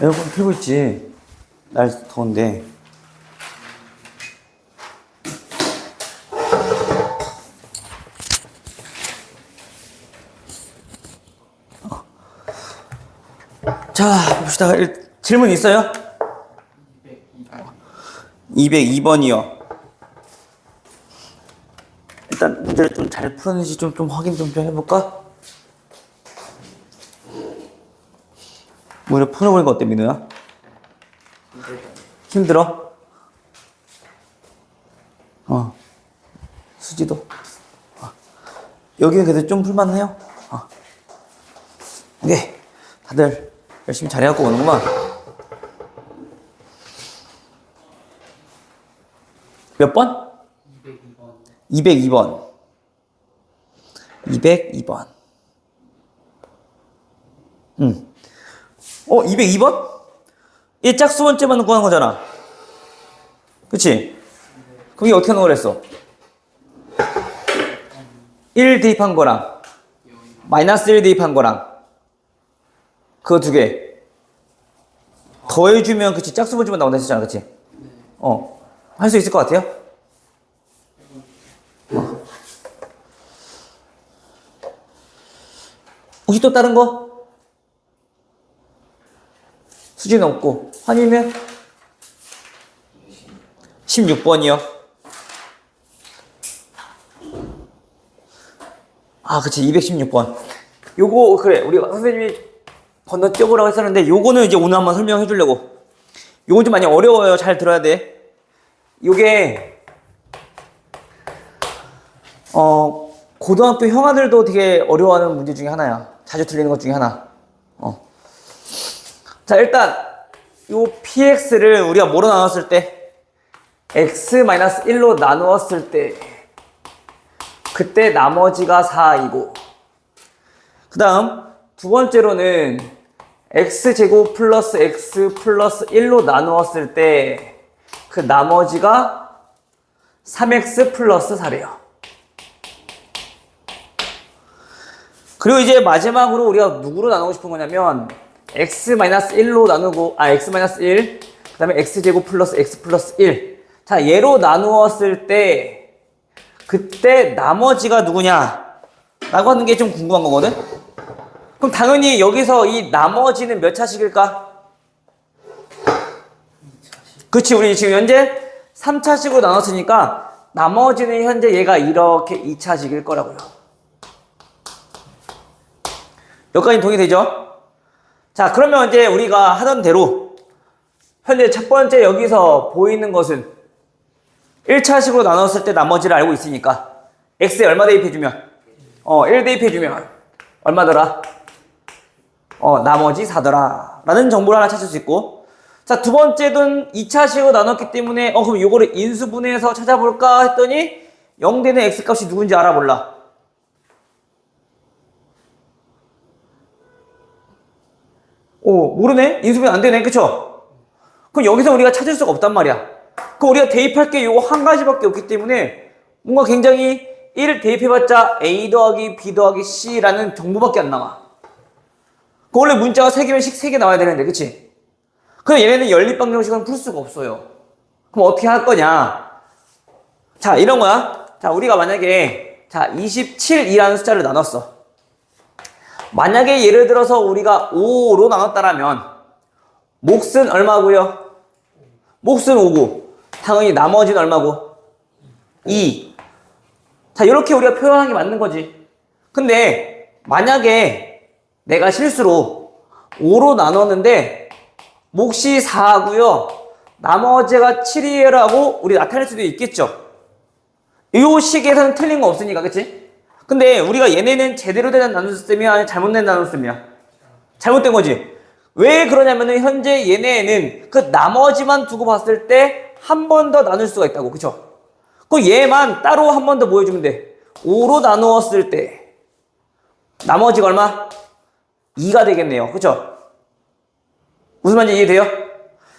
에어컨 틀고 있지. 날 더운데. 자, 봅시다. 질문 있어요? 202번이요. 일단 문제를 좀 잘 풀었는지 좀 확인 좀 해볼까? 문제를 풀어보니까 어때, 민우야? 힘들어? 수지도? 여기는 그래도 좀 풀만해요? 오케이. 다들 열심히 잘해갖고 오는구만. 몇 번? 202번. 202번. 202번? 얘 짝수번째만 구한 거잖아. 그치? 그게 어떻게 하는 거랬어? 1 대입한 거랑 마이너스 1 대입한 거랑 그거 두 개 더해주면 그치 짝수번째만 나온다 했잖아. 그치? 할 수 있을 것 같아요? 혹시 또 다른 거? 수지는 없고 환희면 16번이요. 그치 216번. 요거 그래 우리 선생님이 건너뛰어보라고 했었는데 요거는 이제 오늘 한번 설명해 주려고. 요건 좀 많이 어려워요. 잘 들어야 돼. 요게 고등학교 형아들도 되게 어려워하는 문제 중에 하나야. 자주 틀리는 것 중에 하나. 자, 일단 요 px를 우리가 뭐로 나눴을 때 x-1로 나누었을 때 그때 나머지가 4이고 그 다음 두 번째로는 x제곱 플러스 x 플러스 1로 나누었을 때 그 나머지가 3x 플러스 4래요. 그리고 이제 마지막으로 우리가 누구로 나누고 싶은 거냐면 x-1로 나누고 x-1 그 다음에 x제곱 플러스 x 플러스 1. 자, 얘로 나누었을 때 그때 나머지가 누구냐 라고 하는 게 좀 궁금한 거거든. 그럼 당연히 여기서 이 나머지는 몇 차식일까? 그치, 우리 지금 현재 3차식으로 나눴으니까 나머지는 현재 얘가 이렇게 2차식일 거라고요. 여기까지 동의되죠? 자, 그러면 이제 우리가 하던 대로 현재 첫 번째 여기서 보이는 것은 1차식으로 나눴을 때 나머지를 알고 있으니까 x에 얼마 대입해주면 1 대입해주면 얼마더라? 나머지 4더라 라는 정보를 하나 찾을 수 있고, 자, 두 번째는 2차식으로 나눴기 때문에 그럼 요거를 인수분해해서 찾아볼까 했더니 0 되는 x값이 누군지 알아볼라. 모르네? 인수분해 안 되네. 그쵸? 그럼 여기서 우리가 찾을 수가 없단 말이야. 그럼 우리가 대입할 게 요거 한 가지밖에 없기 때문에 뭔가 굉장히 1을 대입해봤자 a 더하기 b 더하기 c라는 정보밖에 안 나와. 그 원래 문자가 3개면 식 3개 나와야 되는데, 그치? 근데 얘네는 연립방정식은 풀 수가 없어요. 그럼 어떻게 할 거냐? 자, 이런 거야. 자, 우리가 만약에 27이라는 숫자를 나눴어. 만약에 예를 들어서 우리가 5로 나눴다라면 몫은 얼마고요? 몫은 5고 당연히 나머지는 얼마고? 2. 자, 이렇게 우리가 표현하는 게 맞는 거지. 근데 만약에 내가 실수로 5로 나눴는데 몫이 4고요 나머지가 7이라고 우리 나타낼 수도 있겠죠. 이 식에서는 틀린 거 없으니까, 그치? 근데 우리가 얘네는 제대로 된 나눗셈이야 아니면 잘못된 나눗셈이야? 잘못된 거지. 왜 그러냐면은 현재 얘네는 그 나머지만 두고 봤을 때 한 번 더 나눌 수가 있다고. 그쵸? 그 얘만 따로 한 번 더 뭐 해주면 돼? 5로 나누었을 때 나머지가 얼마? 2가 되겠네요. 그쵸? 무슨 말인지 이해돼요?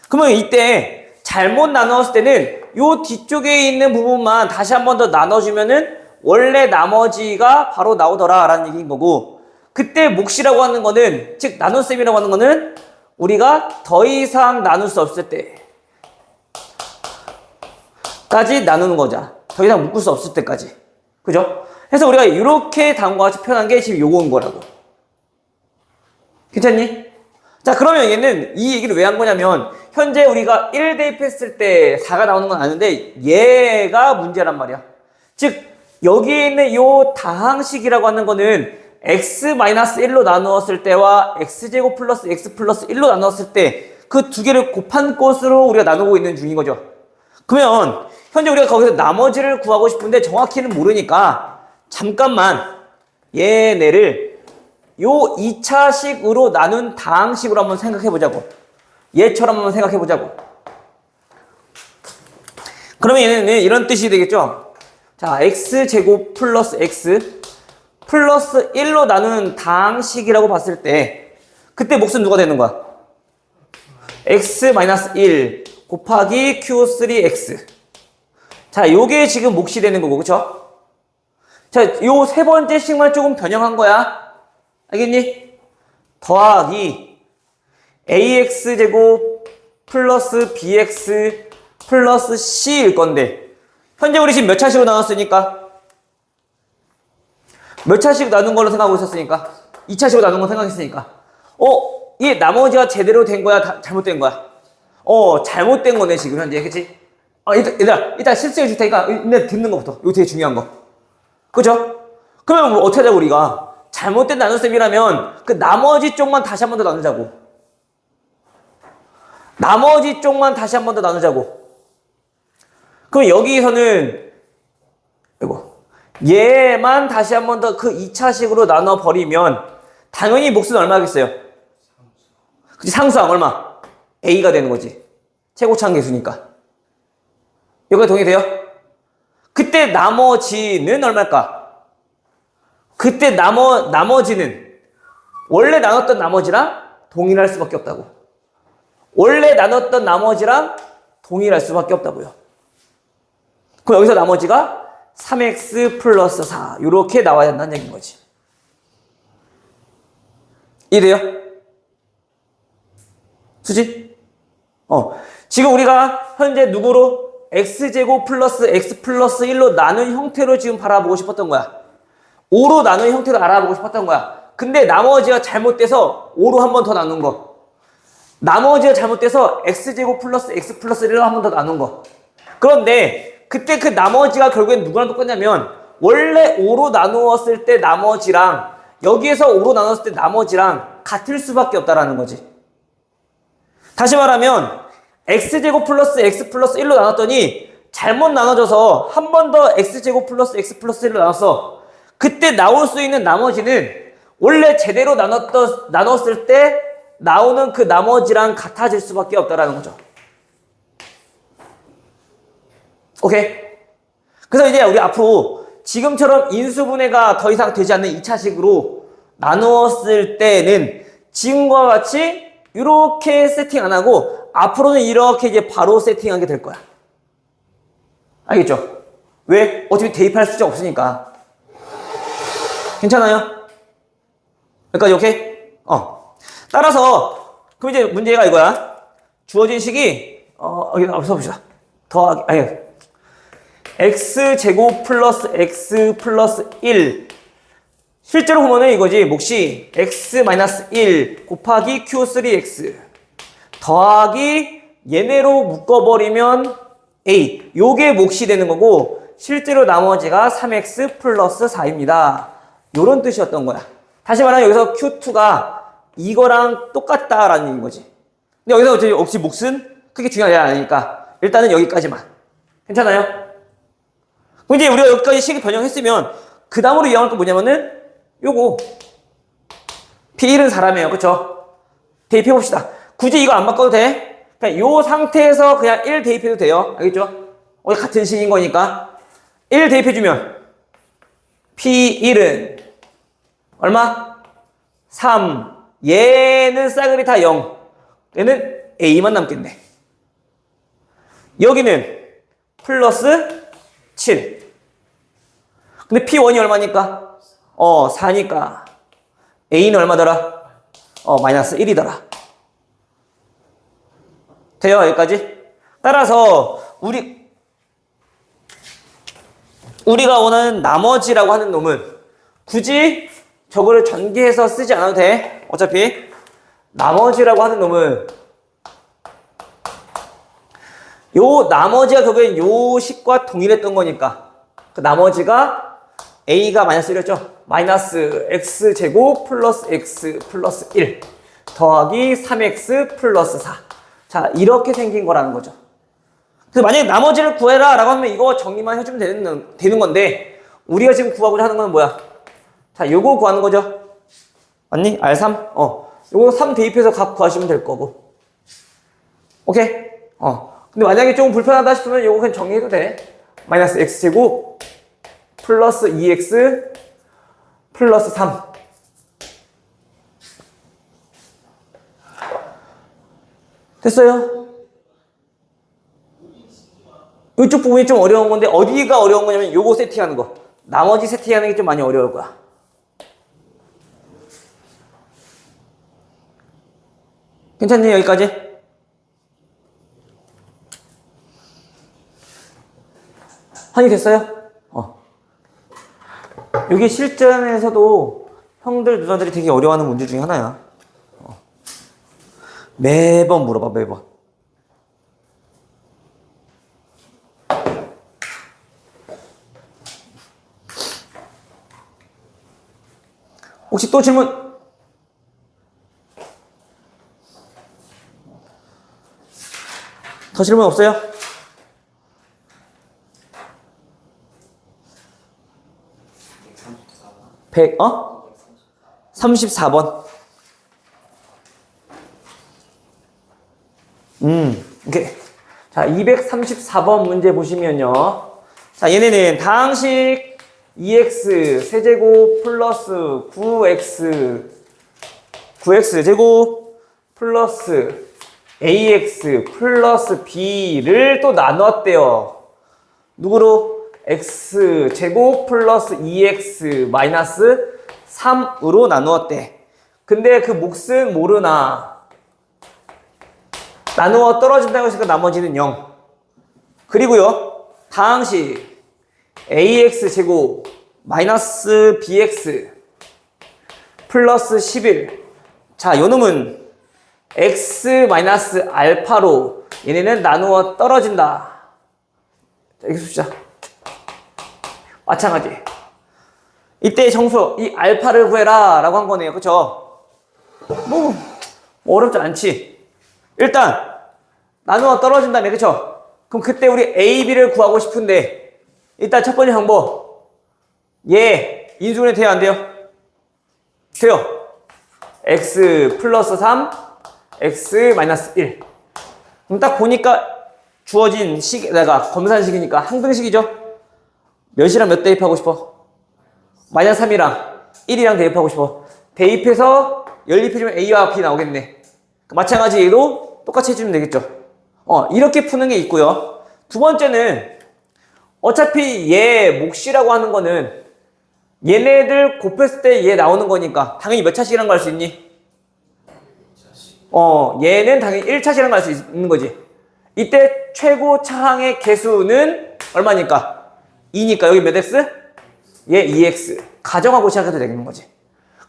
그러면 이때 잘못 나누었을 때는 요 뒤쪽에 있는 부분만 다시 한 번 더 나눠주면은 원래 나머지가 바로 나오더라 라는 얘기인 거고, 그때 몫이라고 하는 거는, 즉 나눗셈이라고 하는 거는 우리가 더 이상 나눌 수 없을 때까지 나누는 거자. 더 이상 묶을 수 없을 때까지. 그죠? 그래서 우리가 이렇게 다음과 같이 표현한 게 지금 요거인 거라고. 괜찮니? 자, 그러면 얘는 이 얘기를 왜 한 거냐면 현재 우리가 1 대입했을 때 4가 나오는 건 아는데 얘가 문제란 말이야. 즉 여기에 있는 요 다항식이라고 하는 거는 x-1로 나누었을 때와 x제곱 플러스 x 플러스 1로 나누었을 때 그 두 개를 곱한 것으로 우리가 나누고 있는 중인 거죠. 그러면 현재 우리가 거기서 나머지를 구하고 싶은데 정확히는 모르니까 잠깐만 얘네를 요 2차식으로 나눈 다항식으로 한번 생각해 보자고. 얘처럼 한번 생각해 보자고. 그러면 얘는 이런 뜻이 되겠죠. 자, x제곱 플러스 x 플러스 1로 나누는 다항식이라고 봤을 때 그때 몫은 누가 되는 거야? x-1 곱하기 q3x. 자, 요게 지금 몫이 되는 거고, 그쵸? 자, 요 세 번째 식만 조금 변형한 거야. 알겠니? 더하기 ax제곱 플러스 bx 플러스 c일 건데 현재 우리 지금 몇 차식으로 나눴으니까? 몇 차식 나눈 걸로 생각하고 있었으니까? 2차식으로 나눈 거 생각했으니까 이 나머지가 제대로 된 거야? 잘못된 거야? 잘못된 거네 지금 현재, 그치? 일단 실수해 줄 테니까 일단 듣는 것부터. 이거 되게 중요한 거. 그죠? 그러면 뭐 어떻게 하자고 우리가? 잘못된 나눗셈이라면 그 나머지 쪽만 다시 한 번 더 나누자고. 나머지 쪽만 다시 한 번 더 나누자고. 그럼 여기서는 이거 얘만 다시 한 번 더 그 2차식으로 나눠버리면 당연히 몫은 얼마겠어요? 그치, 상수항 얼마? A가 되는 거지. 최고차항 계수니까. 여기가 동의돼요? 그때 나머지는 얼마일까? 그때 나머지는 원래 나눴던 나머지랑 동일할 수밖에 없다고. 원래 나눴던 나머지랑 동일할 수밖에 없다고요. 그럼 여기서 나머지가 3x 플러스 4 이렇게 나와야 된다는 얘기인 거지. 이래요? 수지? 지금 우리가 현재 누구로? x제곱 플러스 x 플러스 1로 나눈 형태로 지금 바라보고 싶었던 거야. 5로 나눈 형태로 알아보고 싶었던 거야. 근데 나머지가 잘못돼서 5로 한 번 더 나눈 거. 나머지가 잘못돼서 x제곱 플러스 x 플러스 1로 한 번 더 나눈 거. 그런데 그때 그 나머지가 결국엔 누구랑 똑같냐면 원래 5로 나누었을 때 나머지랑 여기에서 5로 나눴을 때 나머지랑 같을 수밖에 없다라는 거지. 다시 말하면 x제곱 플러스 x 플러스 1로 나눴더니 잘못 나눠져서 한 번 더 x제곱 플러스 x 플러스 1로 나눴어. 그때 나올 수 있는 나머지는 원래 제대로 나눴을 때 나오는 그 나머지랑 같아질 수밖에 없다라는 거죠. 오케이? 그래서 이제 우리 앞으로 지금처럼 인수분해가 더 이상 되지 않는 2차식으로 나누었을 때는 지금과 같이 이렇게 세팅 안 하고 앞으로는 이렇게 이제 바로 세팅하게 될 거야. 알겠죠? 왜? 어차피 대입할 수가 없으니까. 괜찮아요? 여기까지 오케이? 따라서 그럼 이제 문제가 이거야. 주어진 식이 여기 한번 써봅시다. x제곱 플러스 x 플러스 1 실제로 보면은 이거지. 몫이 x-1 곱하기 q3x 더하기 얘네로 묶어버리면 a 요게 몫이 되는 거고 실제로 나머지가 3x 플러스 4입니다. 요런 뜻이었던 거야. 다시 말하면 여기서 q2가 이거랑 똑같다라는 얘기인 거지. 근데 여기서 혹시 몫은 크게 중요하지 않으니까 일단은 여기까지만. 괜찮아요? 그럼 이제 우리가 여기까지 식을 변형했으면 그 다음으로 이용할 거 뭐냐면은 요거 P1은 사람이에요. 그쵸? 대입해봅시다. 굳이 이거 안 바꿔도 돼. 그냥 요 상태에서 그냥 1 대입해도 돼요. 알겠죠? 같은 식인 거니까 1 대입해주면 P1은 얼마? 3. 얘는 싸그리 다 0. 얘는 A만 남겠네. 여기는 플러스 7. 근데 P1이 얼마니까? 4니까 A는 얼마더라? 마이너스 1이더라. 돼요, 여기까지? 따라서 우리가 원하는 나머지라고 하는 놈은 굳이 저거를 전개해서 쓰지 않아도 돼. 어차피 나머지라고 하는 놈은 요 나머지가 결국엔 요 식과 동일했던 거니까 그 나머지가 a가 마이너스 1이었죠. 마이너스 x제곱 플러스 x 플러스 1 더하기 3x 플러스 4. 자, 이렇게 생긴 거라는 거죠. 그래서 만약에 나머지를 구해라 라고 하면 이거 정리만 해주면 되는 건데 우리가 지금 구하고자 하는 건 뭐야? 자, 요거 구하는 거죠. 맞니? R3? 요거 3 대입해서 값 구하시면 될 거고. 오케이? 근데 만약에 좀 불편하다 싶으면 요거 그냥 정리해도 돼. 마이너스 x제곱 플러스 2x 플러스 3. 됐어요? 이쪽 부분이 좀 어려운 건데 어디가 어려운 거냐면 요거 세팅하는 거. 나머지 세팅하는 게 좀 많이 어려울 거야. 괜찮니? 여기까지? 확인이 됐어요? 여기 실전에서도 형들 누나들이 되게 어려워하는 문제 중에 하나야. 매번 물어봐, 매번. 혹시 또 질문? 더 질문 없어요? 34번. 오케이. 자, 234번 문제 보시면요. 자, 얘네는 다항식 2x 세제곱 플러스 9x 제곱 플러스 ax 플러스 b를 또 나눴대요. 누구로? x 제곱 플러스 2x 마이너스 3으로 나누었대. 근데 그 몫은 모르나. 나누어 떨어진다고 했으니까 나머지는 0. 그리고요, 다항식 ax 제곱 마이너스 bx 플러스 11. 자, 요 놈은 x 마이너스 알파로 얘네는 나누어 떨어진다. 자, 이렇게 씁시다. 마찬가지. 이때 정수, 이 알파를 구해라 라고 한 거네요. 그쵸? 뭐 어렵지 않지. 일단 나누어 떨어진다며. 그쵸? 그럼 그때 우리 a, b를 구하고 싶은데 일단 첫 번째 방법, 얘 인수분해 돼요, 안 돼요? 돼요. x 플러스 3 x 마이너스 1. 그럼 딱 보니까 주어진 식, 내가 검산식이니까 항등식이죠? 몇이랑 몇 대입하고 싶어? 마이너스 3이랑 1이랑 대입하고 싶어. 대입해서 연립해주면 a와 b 나오겠네. 마찬가지 얘도 똑같이 해주면 되겠죠. 이렇게 푸는 게 있고요. 두 번째는 어차피 얘 몫이라고 하는 거는 얘네들 곱했을 때 얘 나오는 거니까 당연히 몇 차씩이란 거 알 수 있니? 얘는 당연히 1차씩이란 거 알 수 있는 거지. 이때 최고 차항의 개수는 얼마니까? 2니까 여기 몇 x? 얘 2x. 가정하고 시작해도 되는 거지.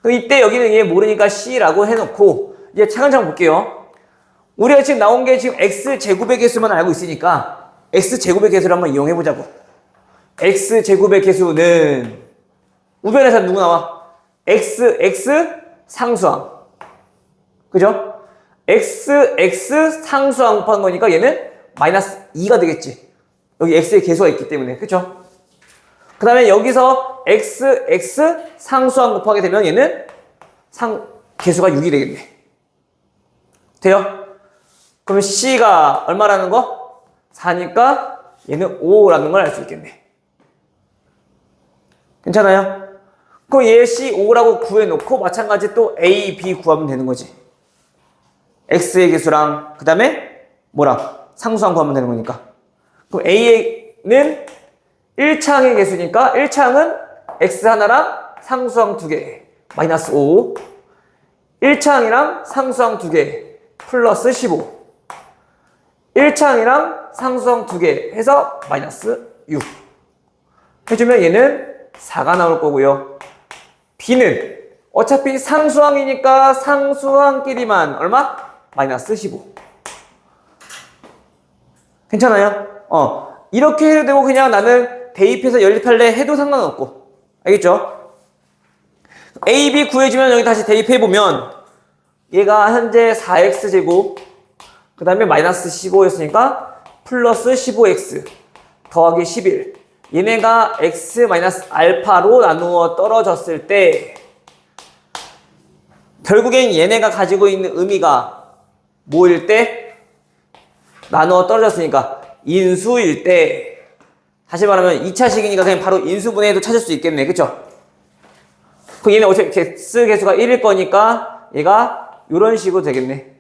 그럼 이때 여기는 얘 모르니까 c라고 해놓고 이제 차근차근 볼게요. 우리가 지금 나온 게 지금 x제곱의 개수만 알고 있으니까 x제곱의 개수를 한번 이용해보자고. x제곱의 개수는 우변에서 누구 나와? x 상수항. 그죠? x 상수항 곱한 거니까 얘는 마이너스 2가 되겠지. 여기 x의 개수가 있기 때문에. 그쵸? 그 다음에 여기서 x 상수항 곱하게 되면 얘는 개수가 6이 되겠네. 돼요? 그러면 c가 얼마라는 거? 4니까 얘는 5라는 걸 알 수 있겠네. 괜찮아요? 그럼 얘 c 5라고 구해놓고 마찬가지 또 a, b 구하면 되는 거지. x의 개수랑 그 다음에 뭐랑? 상수항 구하면 되는 거니까. 그럼 a는 1차항의 개수니까 1차항은 x 하나랑 상수항 2개 마이너스 5, 1차항이랑 상수항 2개 플러스 15. 1차항이랑 상수항 2개 해서 마이너스 6 해주면 얘는 4가 나올 거고요. B는 어차피 상수항이니까 상수항끼리만 얼마? 마이너스 15. 괜찮아요? 이렇게 해도 되고 그냥 나는 대입해서 연립할래 해도 상관없고. 알겠죠? A, B 구해주면 여기 다시 대입해보면 얘가 현재 4x제곱 그 다음에 마이너스 15였으니까 플러스 15x 더하기 11 얘네가 x 마이너스 알파로 나누어 떨어졌을 때 결국엔 얘네가 가지고 있는 의미가 뭐일 때? 나누어 떨어졌으니까 인수일 때 다시 말하면 2차식이니까 그냥 바로 인수분해해도 찾을 수 있겠네. 그쵸? 그럼 얘네 어차피 개수가 1일 거니까 얘가 이런 식으로 되겠네.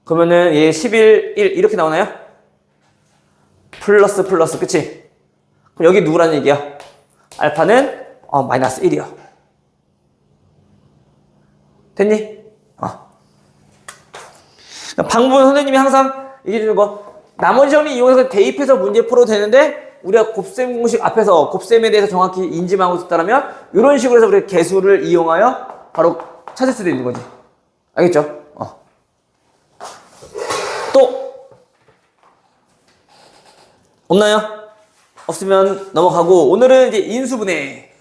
그러면은 얘 11, 1 이렇게 나오나요? 플러스 그치? 그럼 여기 누구라는 얘기야? 알파는 마이너스 1이야. 됐니? 방법은 선생님이 항상 얘기해주는 거 나머지 정리 이용해서 대입해서 문제 풀어도 되는데 우리가 곱셈 공식 앞에서 곱셈에 대해서 정확히 인지하고 있다면 이런 식으로 해서 우리가 개수를 이용하여 바로 찾을 수도 있는 거지. 알겠죠? 또 없나요? 없으면 넘어가고 오늘은 이제 인수분해.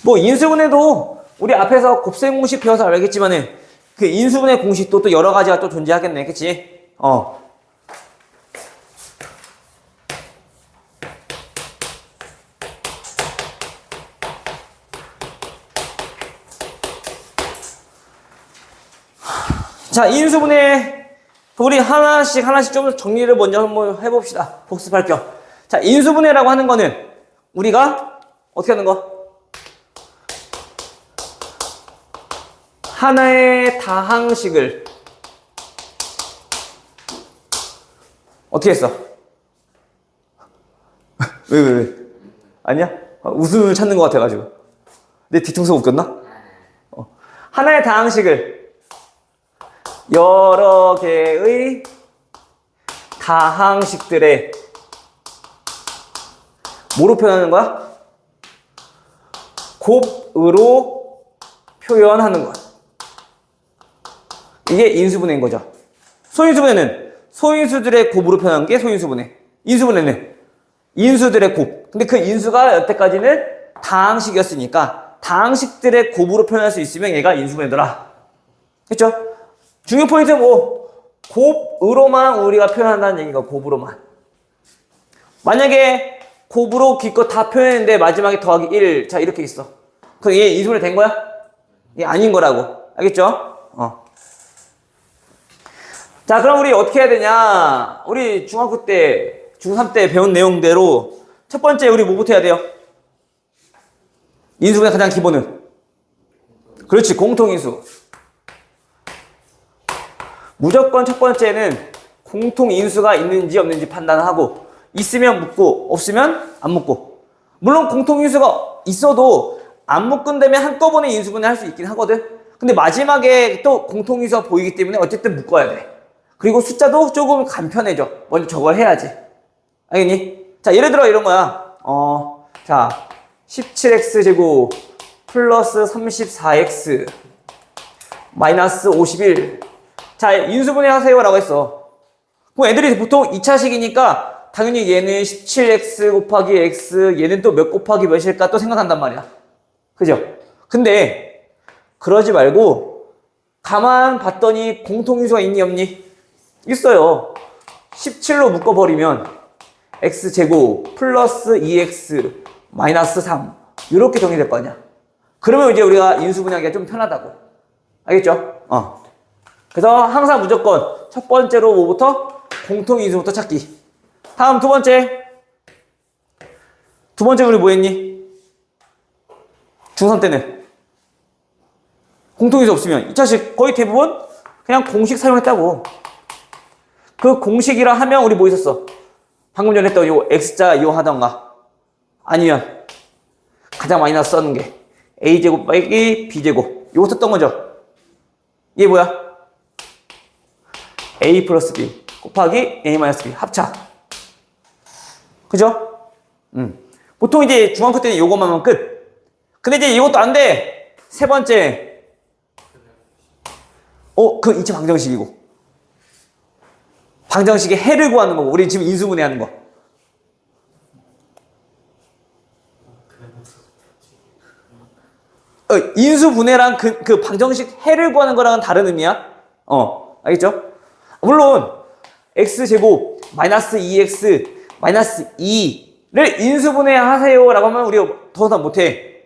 뭐 인수분해도 우리 앞에서 곱셈 공식 배워서 알겠지만은 그 인수분해 공식도 또 여러 가지가 또 존재하겠네. 그치? 자, 인수분해 우리 하나씩 좀 정리를 먼저 한번 해봅시다. 복습할 겸. 자, 인수분해라고 하는 거는 우리가 어떻게 하는 거? 하나의 다항식을 어떻게 했어? 왜? 아니야? 웃음을 찾는 것 같아가지고. 내 뒤통수 웃겼나? 하나의 다항식을 여러 개의 다항식들의 뭐로 표현하는 거야? 곱으로 표현하는 거야. 이게 인수분해인 거죠. 소인수분해는 소인수들의 곱으로 표현한 게 소인수분해. 인수분해는 인수들의 곱. 근데 그 인수가 여태까지는 다항식이었으니까 다항식들의 곱으로 표현할 수 있으면 얘가 인수분해더라. 그렇죠? 중요 포인트는 뭐 곱으로만 우리가 표현한다는 얘기가 곱으로만. 만약에 곱으로 기껏 다 표현했는데 마지막에 더하기 1. 자 이렇게 있어. 그럼 얘 인수분해 된 거야? 얘 아닌 거라고. 알겠죠? 자, 그럼 우리 어떻게 해야 되냐? 우리 중학교 때, 중3 때 배운 내용대로 첫 번째 우리 뭐부터 해야 돼요? 인수분해 가장 기본은? 그렇지, 공통인수. 무조건 첫 번째는 공통인수가 있는지 없는지 판단하고 있으면 묶고 없으면 안 묶고. 물론 공통인수가 있어도 안 묶은다면 한꺼번에 인수분해 할 수 있긴 하거든. 근데 마지막에 또 공통인수가 보이기 때문에 어쨌든 묶어야 돼. 그리고 숫자도 조금 간편해져. 먼저 저걸 해야지. 알겠니? 자, 예를 들어 이런 거야. 자, 17x제곱 플러스 34x 마이너스 51. 자, 인수분해 하세요 라고 했어. 그럼 애들이 보통 2차식이니까 당연히 얘는 17x 곱하기 x, 얘는 또 몇 곱하기 몇일까 또 생각한단 말이야. 그죠? 근데 그러지 말고 가만 봤더니 공통인수가 있니 없니? 있어요. 17로 묶어버리면 x제곱 플러스 2x 마이너스 3 이렇게 정리될 거 아니야. 그러면 이제 우리가 인수분해하기가 좀 편하다고. 알겠죠? 그래서 항상 무조건 첫 번째로 뭐부터? 공통인수부터 찾기. 다음 두 번째 우리 뭐 했니? 중3 때는 공통인수 없으면 2차식 거의 대부분 그냥 공식 사용했다고. 그 공식이라 하면 우리 뭐 있었어? 방금 전에 했던 요 x자 이용하던가 아니면 가장 많이 썼는 게 a제곱 빼기 b제곱 요거 썼던 거죠. 얘 뭐야? a 플러스 b 곱하기 a 마이너스 b 합차. 그죠? 보통 이제 중학교 때는 요것만 하면 끝. 근데 이제 이것도 안 돼. 세 번째. 그 2차 방정식이고. 방정식의 해를 구하는 거고. 우리 지금 인수분해 하는 거. 인수분해랑 그 방정식 해를 구하는 거랑은 다른 의미야. 알겠죠? 물론 x제곱 마이너스 2x 마이너스 2를 인수분해 하세요 라고 하면 우리가 더 이상 못해.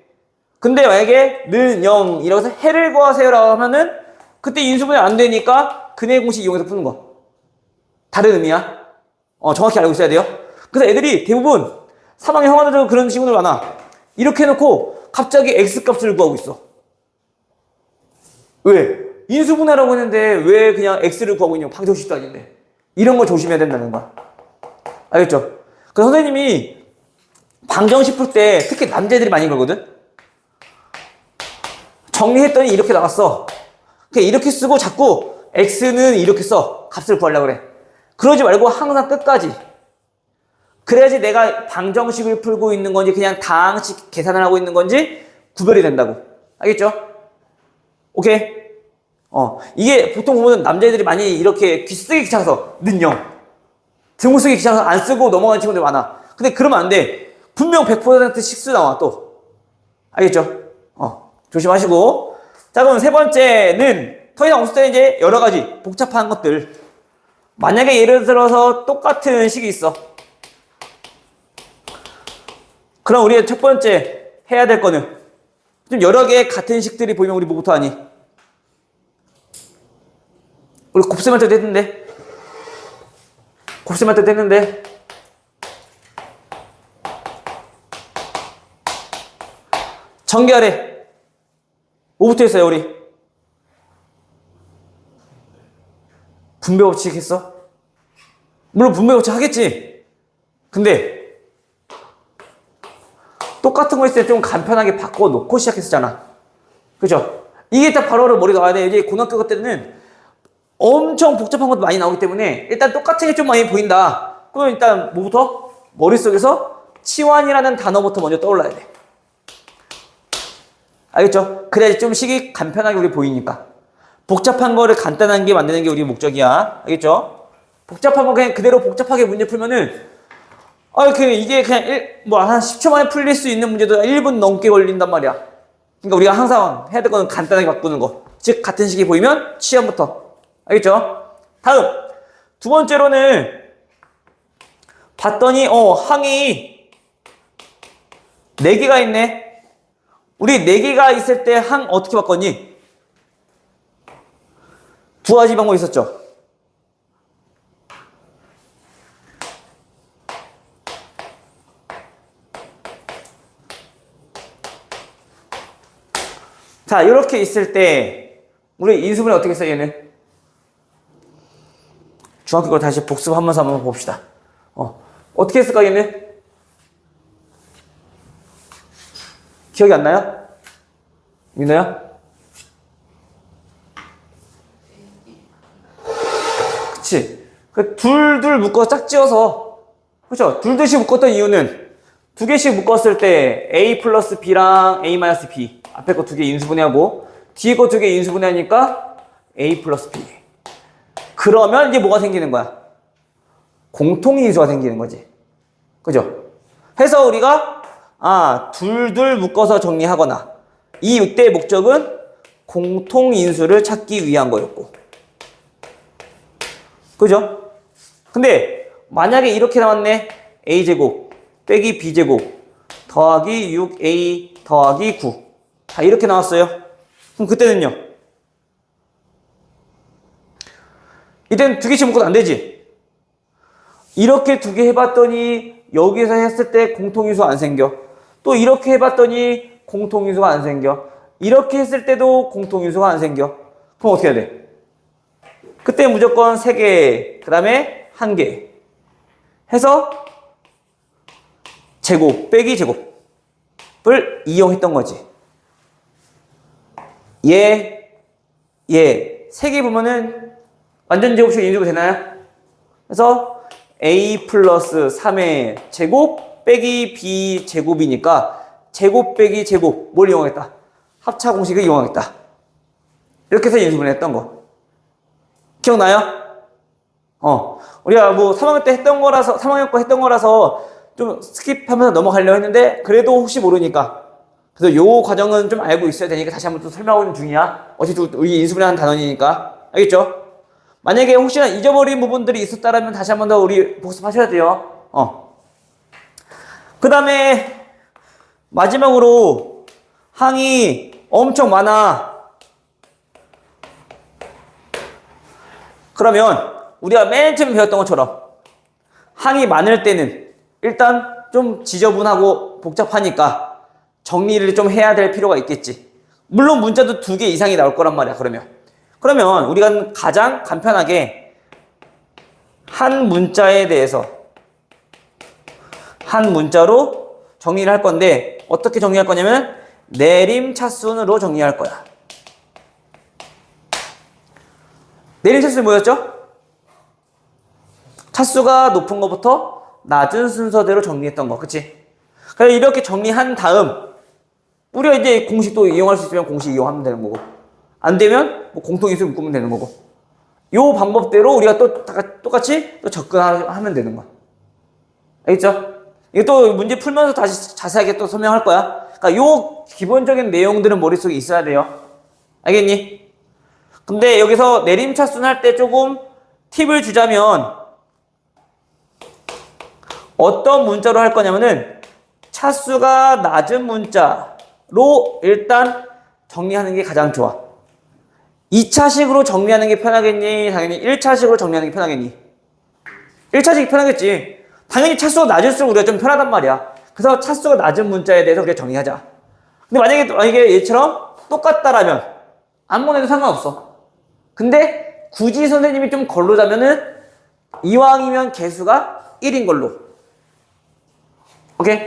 근데 만약에 는 0이라고 해서 해를 구하세요 라고 하면은 그때 인수분해 안 되니까 근해 공식 이용해서 푸는 거. 다른 의미야. 정확히 알고 있어야 돼요. 그래서 애들이 대부분 3학년 형아들도 그런 친구들 많아. 이렇게 해놓고 갑자기 x값을 구하고 있어. 왜? 인수분해라고 했는데 왜 그냥 x를 구하고 있냐고. 방정식도 아닌데. 이런 거 조심해야 된다는 거야. 알겠죠? 그 선생님이 방정식 풀 때 특히 남자애들이 많이 그러거든? 정리했더니 이렇게 나왔어. 그냥 이렇게 쓰고 자꾸 x는 이렇게 써. 값을 구하려고 그래. 그러지 말고 항상 끝까지. 그래야지 내가 방정식을 풀고 있는 건지 그냥 다항식 계산을 하고 있는 건지 구별이 된다고. 알겠죠? 오케이? 이게 보통 보면 남자애들이 많이 이렇게 쓰기 귀찮아서 는 0. 등호 쓰기 귀찮아서 안 쓰고 넘어가는 친구들 많아. 근데 그러면 안 돼. 분명 100% 식수 나와 또. 알겠죠? 조심하시고. 자, 그럼 세 번째는 더 이상 없을 때 이제 여러 가지 복잡한 것들. 만약에 예를 들어서 똑같은 식이 있어. 그럼 우리가 첫 번째 해야 될 거는 좀 여러 개의 같은 식들이 보이면 우리 뭐부터 하니? 우리 곱셈할 때도 했는데. 곱셈할 때도 했는데. 전개하래. 뭐부터 했어요, 우리? 분배 법칙 했어? 물론 분배 법칙 하겠지. 근데 똑같은 거 있을 때 좀 간편하게 바꿔놓고 시작했었잖아. 그죠? 이게 딱 바로바로 머리가 나와야 돼. 이제 고등학교 때는 엄청 복잡한 것도 많이 나오기 때문에 일단 똑같은 게 좀 많이 보인다. 그럼 일단 뭐부터? 머릿속에서 치환이라는 단어부터 먼저 떠올라야 돼. 알겠죠? 그래야지 좀 식이 간편하게 우리 보이니까. 복잡한 거를 간단한 게 만드는 게 우리 목적이야. 알겠죠? 복잡한 거 그냥 그대로 복잡하게 문제 풀면은 이게 그냥 한 10초 만에 풀릴 수 있는 문제도 1분 넘게 걸린단 말이야. 그러니까 우리가 항상 해야 될 거는 간단하게 바꾸는 거. 즉 같은 식이 보이면 취한부터. 알겠죠? 다음 두 번째로는 봤더니 항이 4개가 있네. 우리 4개가 있을 때 항 어떻게 바꿨니? 두 가지 방법이 있었죠. 자, 이렇게 있을 때 우리 인수분해 어떻게 써 얘는? 중학교 걸 다시 복습하면서 한번 봅시다. 어떻게 했을까 얘는? 기억이 안 나요? 민호야? 그치? 둘둘 묶어서 짝지어서, 그쵸? 둘둘씩 묶었던 이유는 2개씩 묶었을 때 a 플러스 b랑 a 마이너스 b 앞에 거 2개 인수분해하고 뒤에 거 2개 인수분해하니까 a 플러스 b. 그러면 이제 뭐가 생기는 거야? 공통인수가 생기는 거지. 그죠? 해서 우리가 둘둘 묶어서 정리하거나 이때의 목적은 공통인수를 찾기 위한 거였고. 그죠? 근데 만약에 이렇게 나왔네. a제곱 빼기 b제곱 더하기 6a 더하기 9. 다 이렇게 나왔어요. 그럼 그때는요? 이때는 2개씩 묶어도 안 되지. 이렇게 2개 해봤더니 여기서 했을 때 공통인수가 안 생겨. 또 이렇게 해봤더니 공통인수가 안 생겨. 이렇게 했을 때도 공통인수가 안 생겨. 그럼 어떻게 해야 돼? 그때 무조건 3개, 그 다음에 1개 해서 제곱 빼기 제곱을 이용했던 거지. 얘 세 개 보면은 완전 제곱식 인수분 되나요? 그래서 a 플러스 3의 제곱 빼기 b 제곱이니까 제곱 빼기 제곱 뭘 이용하겠다? 합차 공식을 이용하겠다. 이렇게 해서 인수분해 했던 거. 기억나요? 우리가 뭐 3학년 때 했던 거라서, 3학년 거 했던 거라서 좀 스킵하면서 넘어가려고 했는데, 그래도 혹시 모르니까. 그래서 요 과정은 좀 알고 있어야 되니까 다시 한번 또 설명하고 있는 중이야. 어차피 우리 인수분해하는 단원이니까. 알겠죠? 만약에 혹시나 잊어버린 부분들이 있었다면 다시 한번 더 우리 복습하셔야 돼요. 그 다음에 마지막으로 항이 엄청 많아. 그러면 우리가 맨 처음 배웠던 것처럼 항이 많을 때는 일단 좀 지저분하고 복잡하니까 정리를 좀 해야 될 필요가 있겠지. 물론 문자도 2개 이상이 나올 거란 말이야. 그러면 우리가 가장 간편하게 한 문자에 대해서 한 문자로 정리를 할 건데, 어떻게 정리할 거냐면 내림차순으로 정리할 거야. 내림차순이 뭐였죠? 차수가 높은 것부터 낮은 순서대로 정리했던 거, 그치? 그래서 이렇게 정리한 다음 우리가 이제 공식도 이용할 수 있으면 공식 이용하면 되는 거고, 안 되면 뭐 공통인수 묶으면 되는 거고, 요 방법대로 우리가 또 똑같이 또 접근하면 되는 거야. 알겠죠? 이거 또 문제 풀면서 다시 자세하게 또 설명할 거야. 그러니까 요 기본적인 내용들은 머릿속에 있어야 돼요. 알겠니? 근데 여기서 내림차순 할 때 조금 팁을 주자면, 어떤 문자로 할 거냐면은 차수가 낮은 문자로 일단 정리하는 게 가장 좋아. 2차식으로 정리하는 게 편하겠니? 당연히 1차식으로 정리하는 게 편하겠니? 1차식이 편하겠지. 당연히 차수가 낮을수록 우리가 좀 편하단 말이야. 그래서 차수가 낮은 문자에 대해서 우리가 정리하자. 근데 만약에 얘처럼 똑같다라면 아무거나 해도 상관없어. 근데 굳이 선생님이 좀 걸러자면은 이왕이면 개수가 1인 걸로. 오케이?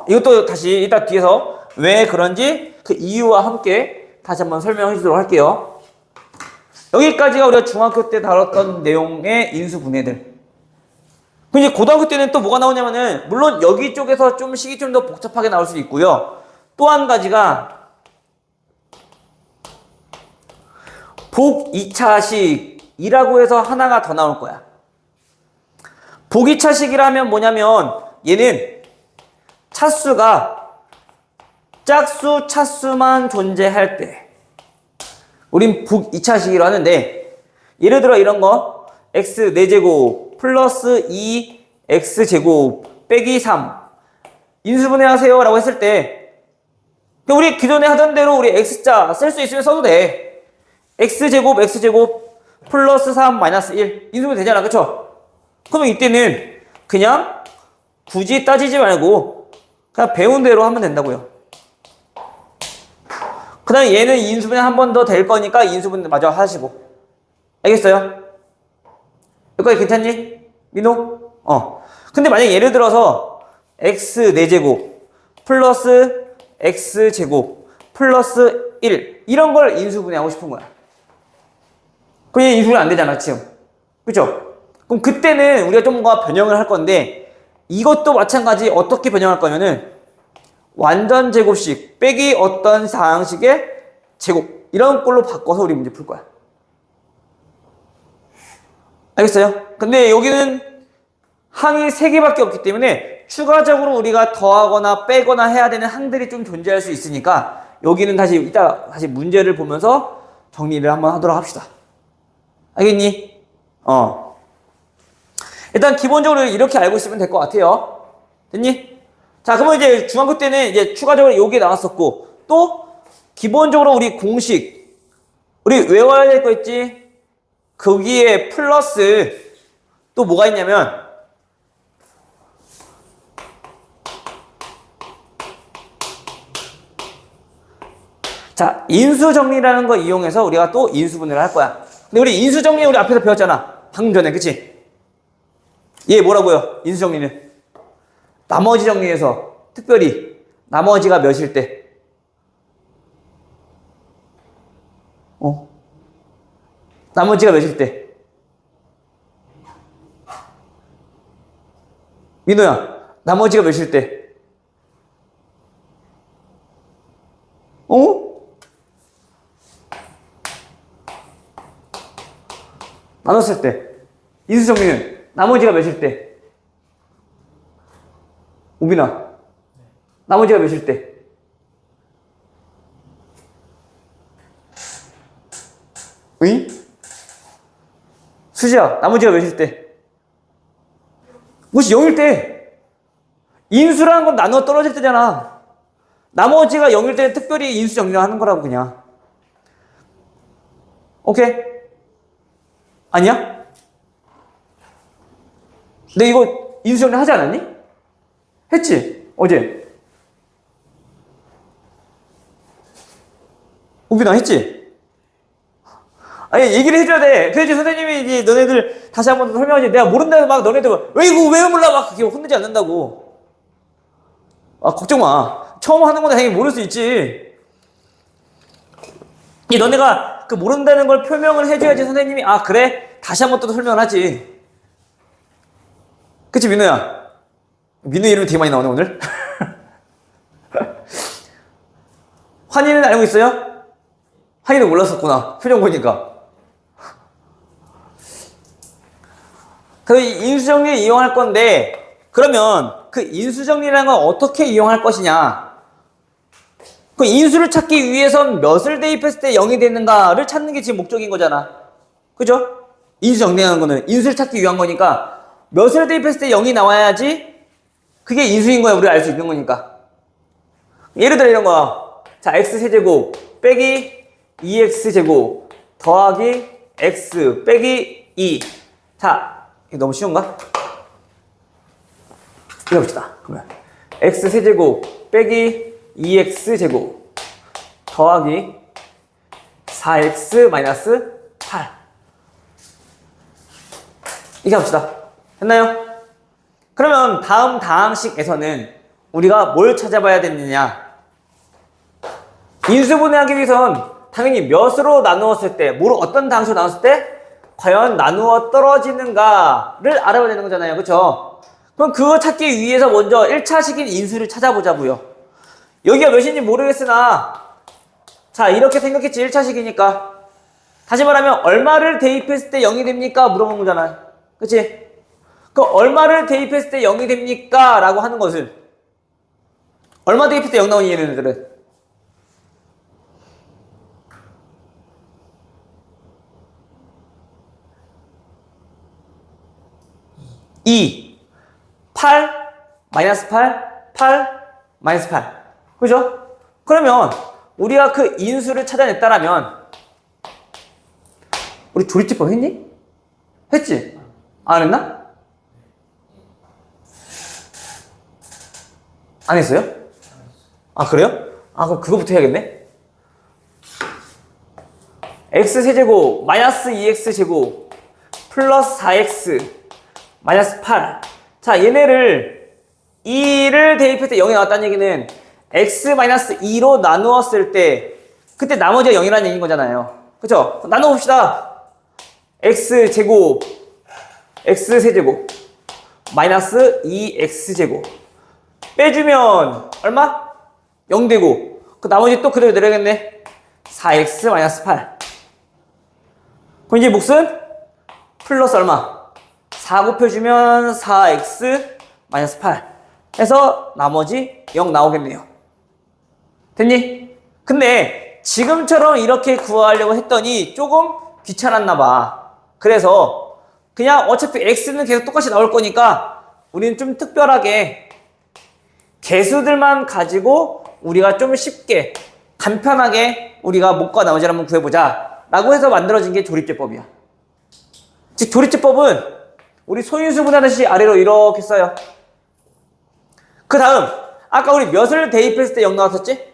이것도 다시 이따 뒤에서 왜 그런지 그 이유와 함께 다시 한번 설명해 주도록 할게요. 여기까지가 우리가 중학교 때 다뤘던 내용의 인수분해들. 근데 고등학교 때는 또 뭐가 나오냐면은, 물론 여기 쪽에서 좀 식이 좀 더 복잡하게 나올 수도 있고요. 또 한 가지가 복 2차식이라고 해서 하나가 더 나올 거야. 복 2차식이라면 뭐냐면, 얘는 차수가 짝수 차수만 존재할 때 우린 복 2차식이라고 하는데, 예를 들어 이런 거 x 4제곱 플러스 2x제곱 빼기 3 인수분해 하세요 라고 했을 때, 우리 기존에 하던 대로 우리 x자 쓸 수 있으면 써도 돼. x제곱 플러스 3 마이너스 1 인수분해 되잖아, 그쵸? 그러면 이때는 그냥 굳이 따지지 말고 그냥 배운 대로 하면 된다고요. 그 다음에 얘는 인수분해 한 번 더 될 거니까 인수분해 마저 하시고. 알겠어요? 여기까지 괜찮니? 민호? 근데 만약에 예를 들어서 x 4제곱 플러스 x제곱 플러스 1 이런 걸 인수분해하고 싶은 거야. 그럼 얘 인수분해 안 되잖아, 지금. 그쵸? 그럼 그때는 우리가 좀 더 변형을 할 건데, 이것도 마찬가지. 어떻게 변형할 거냐면은 완전 제곱식 빼기 어떤 상식의 제곱 이런 걸로 바꿔서 우리 문제 풀 거야. 알겠어요? 근데 여기는 항이 3개밖에 없기 때문에 추가적으로 우리가 더하거나 빼거나 해야 되는 항들이 좀 존재할 수 있으니까 여기는 이따 다시 문제를 보면서 정리를 한번 하도록 합시다. 알겠니? 일단 기본적으로 이렇게 알고 있으면 될 것 같아요. 됐니? 자, 그러면 이제 중학교 때는 이제 추가적으로 요게 나왔었고, 또 기본적으로 우리 공식 우리 외워야 될 거 있지? 거기에 플러스 또 뭐가 있냐면, 자, 인수정리라는 거 이용해서 우리가 또 인수분해를 할 거야. 근데 우리 인수정리 우리 앞에서 배웠잖아, 방금 전에. 그치? 얘 뭐라고요? 인수정리는 나머지 정리에서 특별히 나머지가 몇일 때 나머지가 몇일 때? 민호야, 나머지가 몇일 때? 어? 나눴을 때. 인수정리는 나머지가 몇일 때? 우빈아, 나머지가 몇일 때? 응? 수지야, 나머지가 몇일 때? 무엇이 0일 때? 인수라는 건 나누어 떨어질 때잖아. 나머지가 0일 때는 특별히 인수 정리를 하는 거라고 그냥. 오케이? 아니야? 너 이거 인수 정리 하지 않았니? 했지? 어제? 우빈아 했지? 아니 얘기를 해줘야 돼. 그래야지 선생님이 이제 너네들 다시 한번 설명하지. 내가 모른다고 막 너네들 왜 이거 왜 몰라 막 그렇게 혼내지 않는다고. 아 걱정 마. 처음 하는 건데 당연히 모를 수 있지. 이 너네가 그 모른다는 걸 표명을 해줘야지 선생님이 아 그래 다시 한번 또 설명을 하지. 그치 민우야? 민우 이름이 되게 많이 나오네 오늘. 환희는 알고 있어요? 환희는 몰랐었구나. 표정 보니까. 그 인수정리를 이용할 건데 그러면 그 인수정리라는 건 어떻게 이용할 것이냐? 그 인수를 찾기 위해선 몇을 대입했을 때 0이 되는가를 찾는 게 지금 목적인 거잖아. 그죠? 인수정리하는 거는 인수를 찾기 위한 거니까 몇을 대입했을 때 0이 나와야지 그게 인수인 거야. 우리가 알 수 있는 거니까. 예를 들어 이런 거. 자, x세제곱 빼기 2x제곱 더하기 x 빼기 2. 자, 이거 너무 쉬운가? 이거 봅시다. 그러면 x세제곱 빼기 2x제곱 더하기 4x 마이너스 8. 이렇게 합시다. 됐나요? 그러면 다음 다항식에서는 우리가 뭘 찾아봐야 되느냐? 인수분해하기 위해선 당연히 몇으로 나누었을 때, 뭐로 어떤 다항식으로 나눴을 때 과연 나누어 떨어지는가를 알아봐야 되는 거잖아요. 그쵸? 그럼 그거 찾기 위해서 먼저 1차식인 인수를 찾아보자고요. 여기가 몇인지 모르겠으나 자 이렇게 생겼겠지. 1차식이니까 다시 말하면 얼마를 대입했을 때 0이 됩니까? 물어보는 거잖아요. 그치? 그 얼마를 대입했을 때 0이 됩니까? 라고 하는 것은 얼마 대입했을 때 0 나오니 얘네들은? (2) 8 마이너스 8 8 마이너스 8 그죠? 그러면 우리가 그 인수를 찾아냈다라면 우리 조립제법 했니? 했지? 안 했나? 안 했어요? 아 그래요? 아 그럼 그거부터 해야겠네. x세제곱 마이너스 2x제곱 플러스 4x 마이너스 8. 자 얘네를 2를 대입했을 때 0이 나왔다는 얘기는 x 마이너스 2로 나누었을 때 그때 나머지가 0이라는 얘기인 거잖아요. 그쵸? 나눠봅시다. x제곱 x세제곱 마이너스 2x제곱 빼주면 얼마? 0 되고 그 나머지 또 그대로 내려야겠네. 4x 마이너스 8. 그럼 이제 몫은 플러스 얼마? 4 곱해주면 4x 마이너스 8 해서 나머지 0 나오겠네요. 됐니? 근데 지금처럼 이렇게 구하려고 했더니 조금 귀찮았나 봐. 그래서 그냥 어차피 x는 계속 똑같이 나올 거니까 우리는 좀 특별하게 개수들만 가지고 우리가 좀 쉽게 간편하게 우리가 몫과 나머지를 한번 구해보자 라고 해서 만들어진 게 조립제법이야. 즉 조립제법은 우리 소인수 분하듯이 아래로 이렇게 써요. 그 다음 아까 우리 몇을 대입했을 때 0 나왔었지?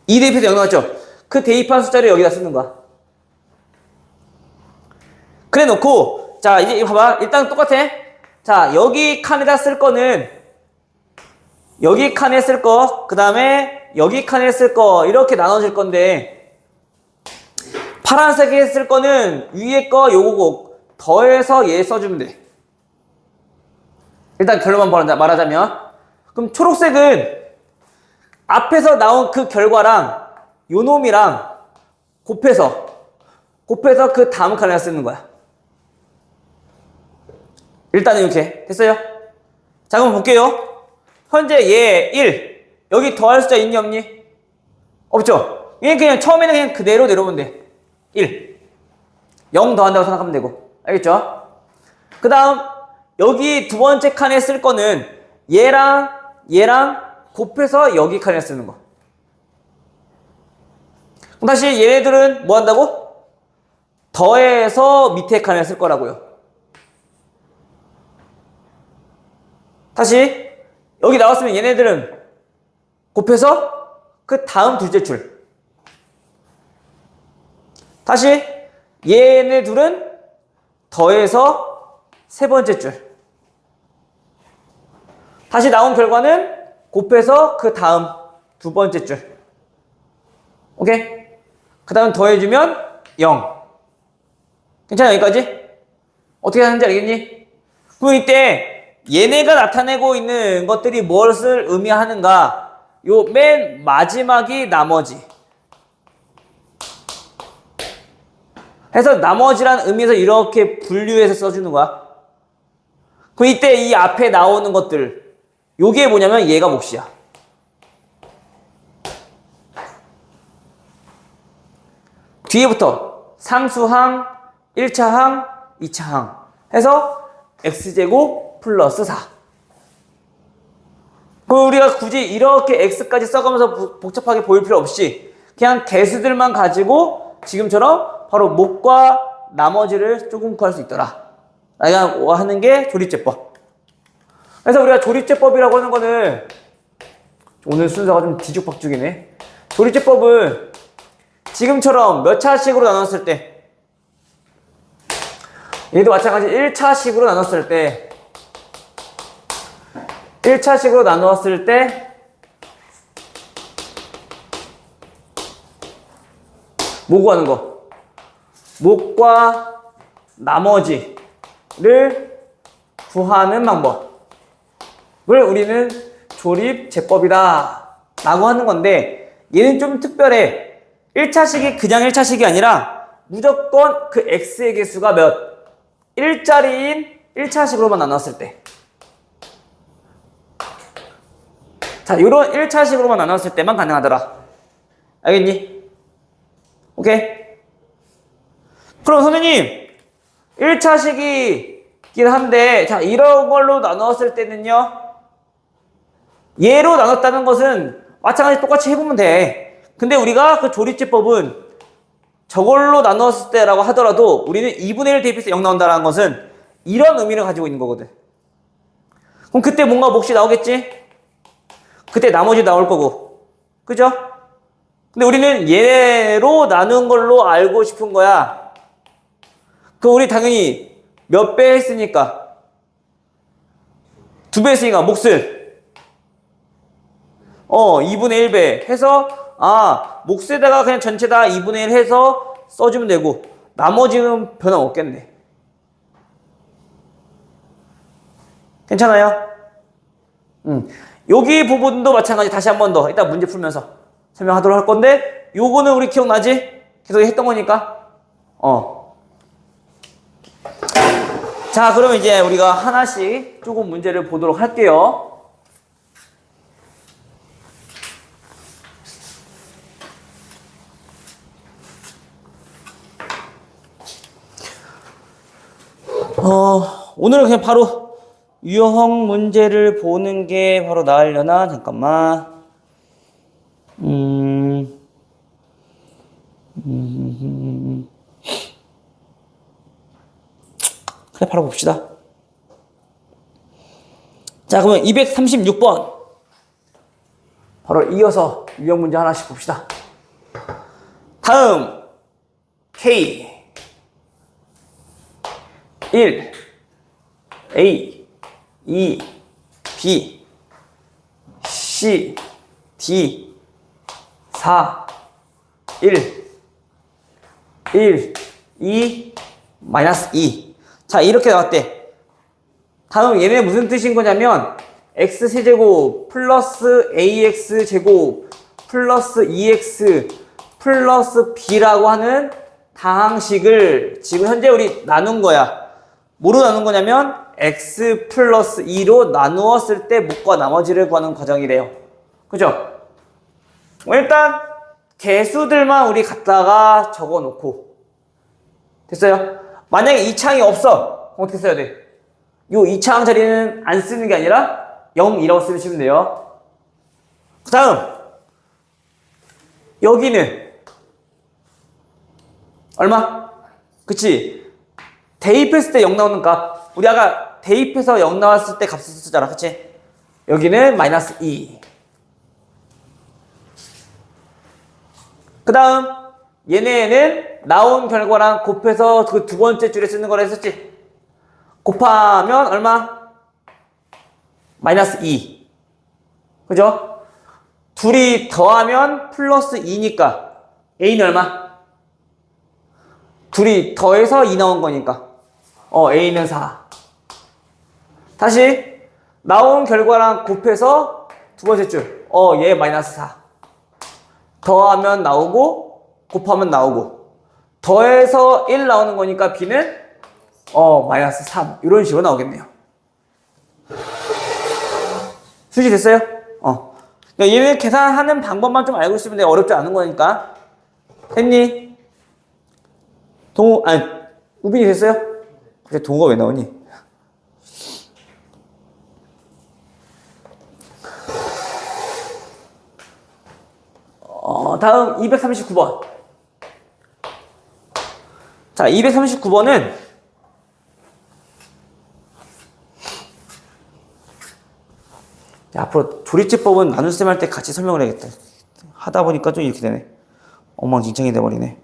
2 대입해서 0 나왔죠? 그 대입한 숫자를 여기다 쓰는 거야. 그래 놓고 자 이제 봐봐. 일단 똑같아. 자 여기 칸에다 쓸 거는 여기 칸에 쓸 거, 그 다음에 여기 칸에 쓸 거 이렇게 나눠질 건데 파란색에 쓸 거는 위에 거 요거고 더해서 얘 써주면 돼. 일단 결론만 말하자면 그럼 초록색은 앞에서 나온 그 결과랑 요 놈이랑 곱해서 그 다음 칸에 쓰는 거야. 일단은 이렇게 됐어요? 자 그럼 볼게요. 현재 얘 1 여기 더할 숫자 있니 없니? 없죠? 얘는 그냥 처음에는 그냥 그대로 내려오면 돼. 1 0 더한다고 생각하면 되고 알겠죠? 그 다음 여기 두 번째 칸에 쓸 거는 얘랑 곱해서 여기 칸에 쓰는 거. 그럼 다시 얘네들은 뭐 한다고? 더해서 밑에 칸에 쓸 거라고요. 다시 여기 나왔으면 얘네들은 곱해서 그 다음 둘째 줄. 다시 얘네 둘은 더해서 세 번째 줄. 다시 나온 결과는 곱해서 그 다음 두 번째 줄. 오케이? 그 다음 더해주면 0. 괜찮아 여기까지? 어떻게 하는지 알겠니? 그럼 이때 얘네가 나타내고 있는 것들이 무엇을 의미하는가? 요 맨 마지막이 나머지. 해서 나머지란 의미에서 이렇게 분류해서 써주는 거야. 그럼 이때 이 앞에 나오는 것들 요게 뭐냐면 얘가 몫이야. 뒤에부터 상수항, 1차 항, 2차 항 해서 x제곱 플러스 4. 그럼 우리가 굳이 이렇게 x까지 써가면서 복잡하게 보일 필요 없이 그냥 개수들만 가지고 지금처럼 바로 몫과 나머지를 조금 구할 수 있더라. 내가 하는 게 조립제법. 그래서 우리가 조립제법이라고 하는 거는 오늘 순서가 좀 뒤죽박죽이네. 조립제법은 지금처럼 몇 차식으로 나눴을 때 얘도 마찬가지 1차식으로 나눴을 때 1차식으로 나누었을 때 뭐 구하는 거? 몫과 나머지를 구하는 방법을 우리는 조립제법이다 라고 하는 건데 얘는 좀 특별해. 1차식이 그냥 1차식이 아니라 무조건 그 x의 개수가 몇? 1짜리인 1차식으로만 나눴을 때. 자, 요런 1차식으로만 나눴을 때만 가능하더라. 알겠니? 오케이? 그럼 선생님 1차식이긴 한데 자 이런 걸로 나눴을 때는요 얘로 나눴다는 것은 마찬가지 똑같이 해보면 돼. 근데 우리가 그 조립제법은 저걸로 나눴을 때라고 하더라도 우리는 2분의 1 대입해서 0 나온다는 것은 이런 의미를 가지고 있는 거거든. 그럼 그때 뭔가 몫이 나오겠지? 그때 나머지 나올 거고 그죠? 근데 우리는 얘로 나눈 걸로 알고 싶은 거야. 그럼 우리 당연히 몇 배 했으니까 2배 했으니까 몫을 2분의 1배 해서 몫에다가 그냥 전체 다 2분의 1 해서 써주면 되고 나머지는 변화 없겠네. 괜찮아요? 여기 부분도 마찬가지 다시 한 번 더 이따 문제 풀면서 설명하도록 할 건데 요거는 우리 기억나지? 계속 했던 거니까 자 그러면 이제 우리가 하나씩 조금 문제를 보도록 할게요. 오늘은 그냥 바로 유형 문제를 보는 게 바로 나으려나? 잠깐만. 그래, 바로 봅시다. 자, 그러면 236번. 바로 이어서 유형 문제 하나씩 봅시다. 다음, K. 1, A, 2, B, C, D, 4, 1, 1, 2, 마이너스 2. 자, 이렇게 나왔대. 다음 얘네 무슨 뜻인 거냐면 x세제곱 플러스 ax제곱 플러스 2x 플러스 b라고 하는 다항식을 지금 현재 우리 나눈 거야. 뭐로 나눈 거냐면 x 플러스 2로 나누었을 때 목과 나머지를 구하는 과정이래요. 그죠? 일단 개수들만 우리 갖다가 적어 놓고 됐어요? 만약에 이 창이 없어. 어떻게 써야 돼? 요 이 창 자리는 안 쓰는 게 아니라 0이라고 쓰시면 돼요. 그 다음 여기는 얼마? 그치? 대입했을 때 0 나오는 값. 우리 아까 대입해서 0 나왔을 때 값을 쓰잖아. 그치? 여기는 마이너스 2. 그 다음 얘네는 나온 결과랑 곱해서 그 두 번째 줄에 쓰는 거라 했었지? 곱하면 얼마? 마이너스 2. 그죠? 둘이 더하면 플러스 2니까 A는 얼마? 둘이 더해서 2 나온 거니까 A는 4. 다시 나온 결과랑 곱해서 두 번째 줄 얘 마이너스 4. 더하면 나오고 곱하면 나오고 더해서 1 나오는 거니까 B는 마이너스 3 이런 식으로 나오겠네요. 수지 됐어요? 그러니까 얘는 계산하는 방법만 좀 알고 있으면 돼. 어렵지 않은 거니까. 했니? 우빈이 됐어요? 근데 동호가 왜 나오니? 다음 239번. 자, 239번은 앞으로 조리제법은 나눗셈 할 때 같이 설명을 해야겠다. 하다 보니까 좀 이렇게 되네. 엉망진창이 돼버리네.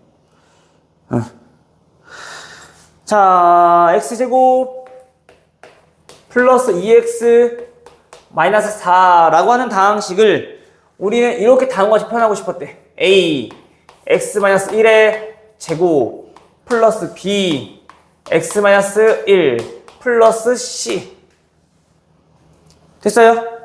자, x제곱 플러스 2x 마이너스 4라고 하는 다항식을 우리는 이렇게 다음과 같이 표현하고 싶었대. a x 마이너스 1의 제곱 플러스 b x 마이너스 1 플러스 c. 됐어요?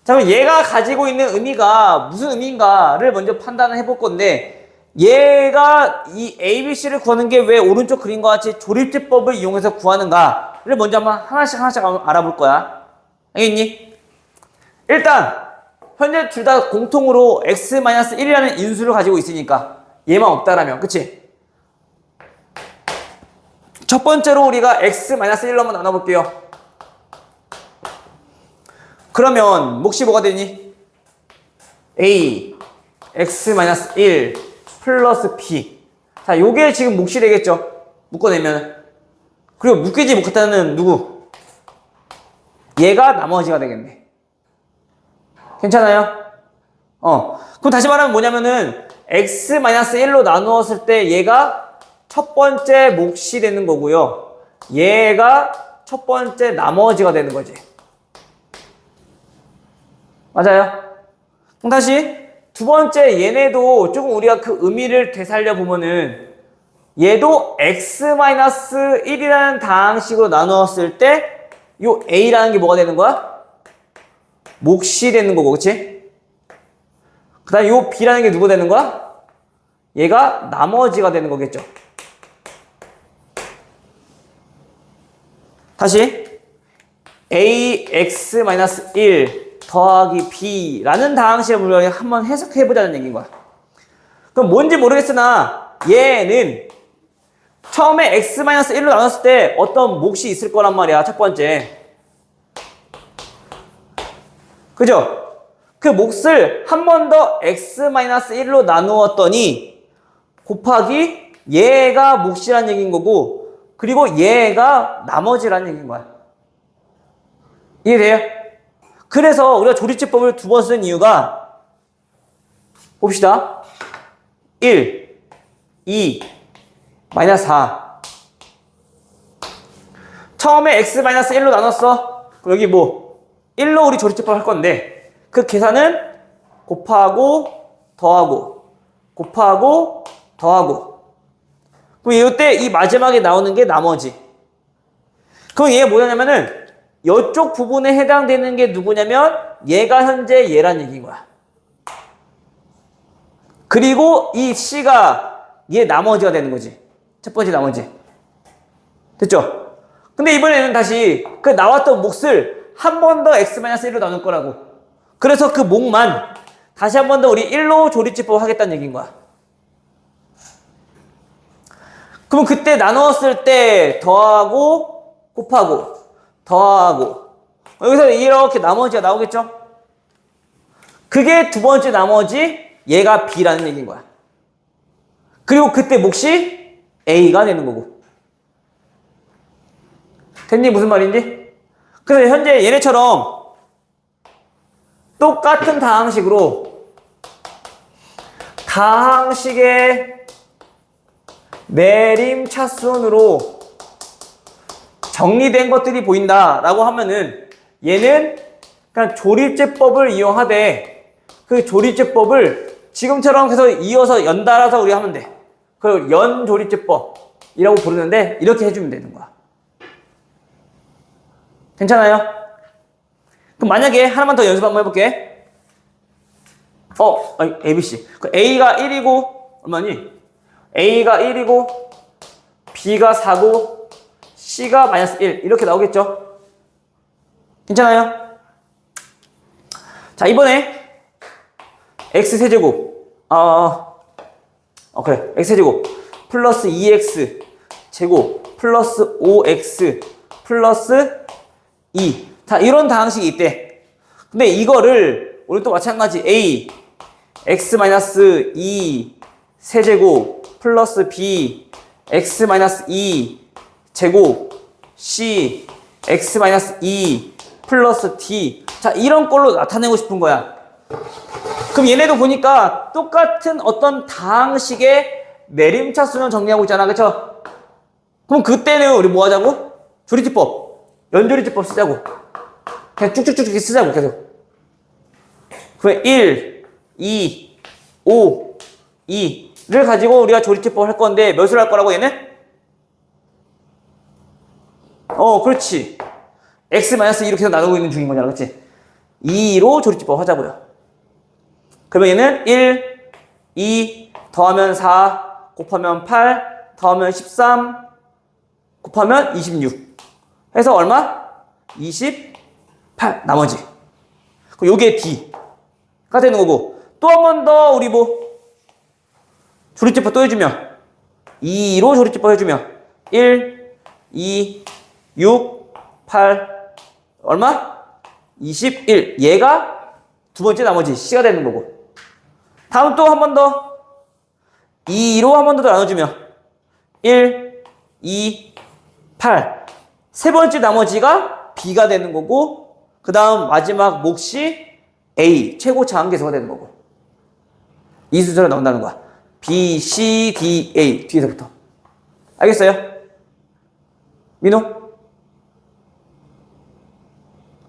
자, 그럼 얘가 가지고 있는 의미가 무슨 의미인가를 먼저 판단을 해볼 건데, 얘가 이 ABC를 구하는 게 왜 오른쪽 그림과 같이 조립제법을 이용해서 구하는가를 먼저 한번 하나씩 알아볼 거야. 알겠니? 일단 현재 둘 다 공통으로 x-1이라는 인수를 가지고 있으니까 얘만 없다라면, 그치? 첫 번째로 우리가 x-1로 한번 나눠볼게요. 그러면 몫이 뭐가 되니? a x-1 플러스 b. 자, 요게 지금 몫이 되겠죠? 묶어내면. 그리고 묶이지 못했다는 누구? 얘가 나머지가 되겠네. 괜찮아요? 그럼 다시 말하면 뭐냐면은 x-1로 나누었을 때 얘가 첫 번째 몫이 되는 거고요. 얘가 첫 번째 나머지가 되는 거지. 맞아요? 그럼 다시 두 번째 얘네도 조금 우리가 그 의미를 되살려 보면은 얘도 x-1이라는 다항식으로 나누었을 때 요 a라는 게 뭐가 되는 거야? 몫이 되는 거고, 그치? 그 다음에 요 b라는 게 누구 되는 거야? 얘가 나머지가 되는 거겠죠. 다시 ax-1 더하기 b라는 다항식을 우리가 한번 해석해보자는 얘기인 거야. 그럼 뭔지 모르겠으나 얘는 처음에 x-1로 나눴을 때 어떤 몫이 있을 거란 말이야. 첫 번째. 그죠? 그 몫을 한 번 더 x-1로 나누었더니 곱하기 얘가 몫이란 얘기인 거고, 그리고 얘가 나머지란 얘기인 거야. 이해돼요? 그래서 우리가 조립제법을 두 번 쓴 이유가, 봅시다. 1, 2, 마이너스 4. 처음에 x-1로 나눴어. 그럼 여기 뭐 1로 우리 조립제법 할 건데, 그 계산은 곱하고 더하고 곱하고 더하고 그럼 이때 이 마지막에 나오는 게 나머지. 그럼 얘 뭐냐면은 이쪽 부분에 해당되는 게 누구냐면 얘가 현재 얘란 얘기인 거야. 그리고 이 C가 얘 나머지가 되는 거지. 첫 번째 나머지. 됐죠? 근데 이번에는 다시 그 나왔던 몫을 한 번 더 x-1로 나눌 거라고. 그래서 그 몫만 다시 한 번 더 우리 1로 조립집법 하겠다는 얘기인 거야. 그럼 그때 나누었을 때 더하고 곱하고 더하고 여기서 이렇게 나머지가 나오겠죠? 그게 두 번째 나머지 얘가 B라는 얘기인 거야. 그리고 그때 몫이 A가 되는 거고. 됐니? 무슨 말인지? 그래서 현재 얘네처럼 똑같은 다항식으로 다항식의 내림차순으로 정리된 것들이 보인다라고 하면은 얘는 그냥 조립제법을 이용하되 그 조립제법을 지금처럼 계속 이어서 연달아서 우리가 하면 돼. 그걸 연조립제법이라고 부르는데 이렇게 해주면 되는 거야. 괜찮아요? 그럼 만약에 하나만 더 연습 한번 해볼게. ABC. 그 A가 1이고 얼마니? A가 1이고 B가 4고 C가 -1 이렇게 나오겠죠? 괜찮아요? 자, 이번에 x세제곱 그래 x세제곱 플러스 2x 제곱 플러스 5x 플러스 2 자, 이런 다항식이 있대. 근데 이거를 오늘 또 마찬가지 A x-2 세제곱 플러스 B x-2 제곱 C x-2 플러스 D 자, 이런 걸로 나타내고 싶은 거야. 그럼 얘네도 보니까 똑같은 어떤 다항식의 내림차순을 정리하고 있잖아. 그쵸? 그럼 그때는 우리 뭐 하자고? 조립집법 연조립집법 쓰자고. 그냥 쭉쭉쭉 쓰자고 계속. 그럼 1, 2, 5, 2를 가지고 우리가 조립집법을 할 건데 몇을 할 거라고 얘는? 그렇지. x-2 이렇게 해서 나누고 있는 중인 거잖아. 그렇지? 2로 조립집법 하자고요. 그러면 얘는 1, 2 더하면 4 곱하면 8 더하면 13 곱하면 26 해서 얼마? 28 나머지. 그럼 요게 D가 되는 거고 또 한 번 더 우리 뭐 조립집법 또 해주면 2로 조립집법 해주면 1, 2, 6, 8 얼마? 21 얘가 두 번째 나머지 C가 되는 거고 다음 또 한 번 더 2로 한 번 더 나눠주면 1, 2, 8 세 번째 나머지가 B가 되는 거고 그 다음 마지막 몫이 A 최고 차항계수가 되는 거고 이 순서로 나온다는 거야. B, C, D, A 뒤에서부터 알겠어요? 민호?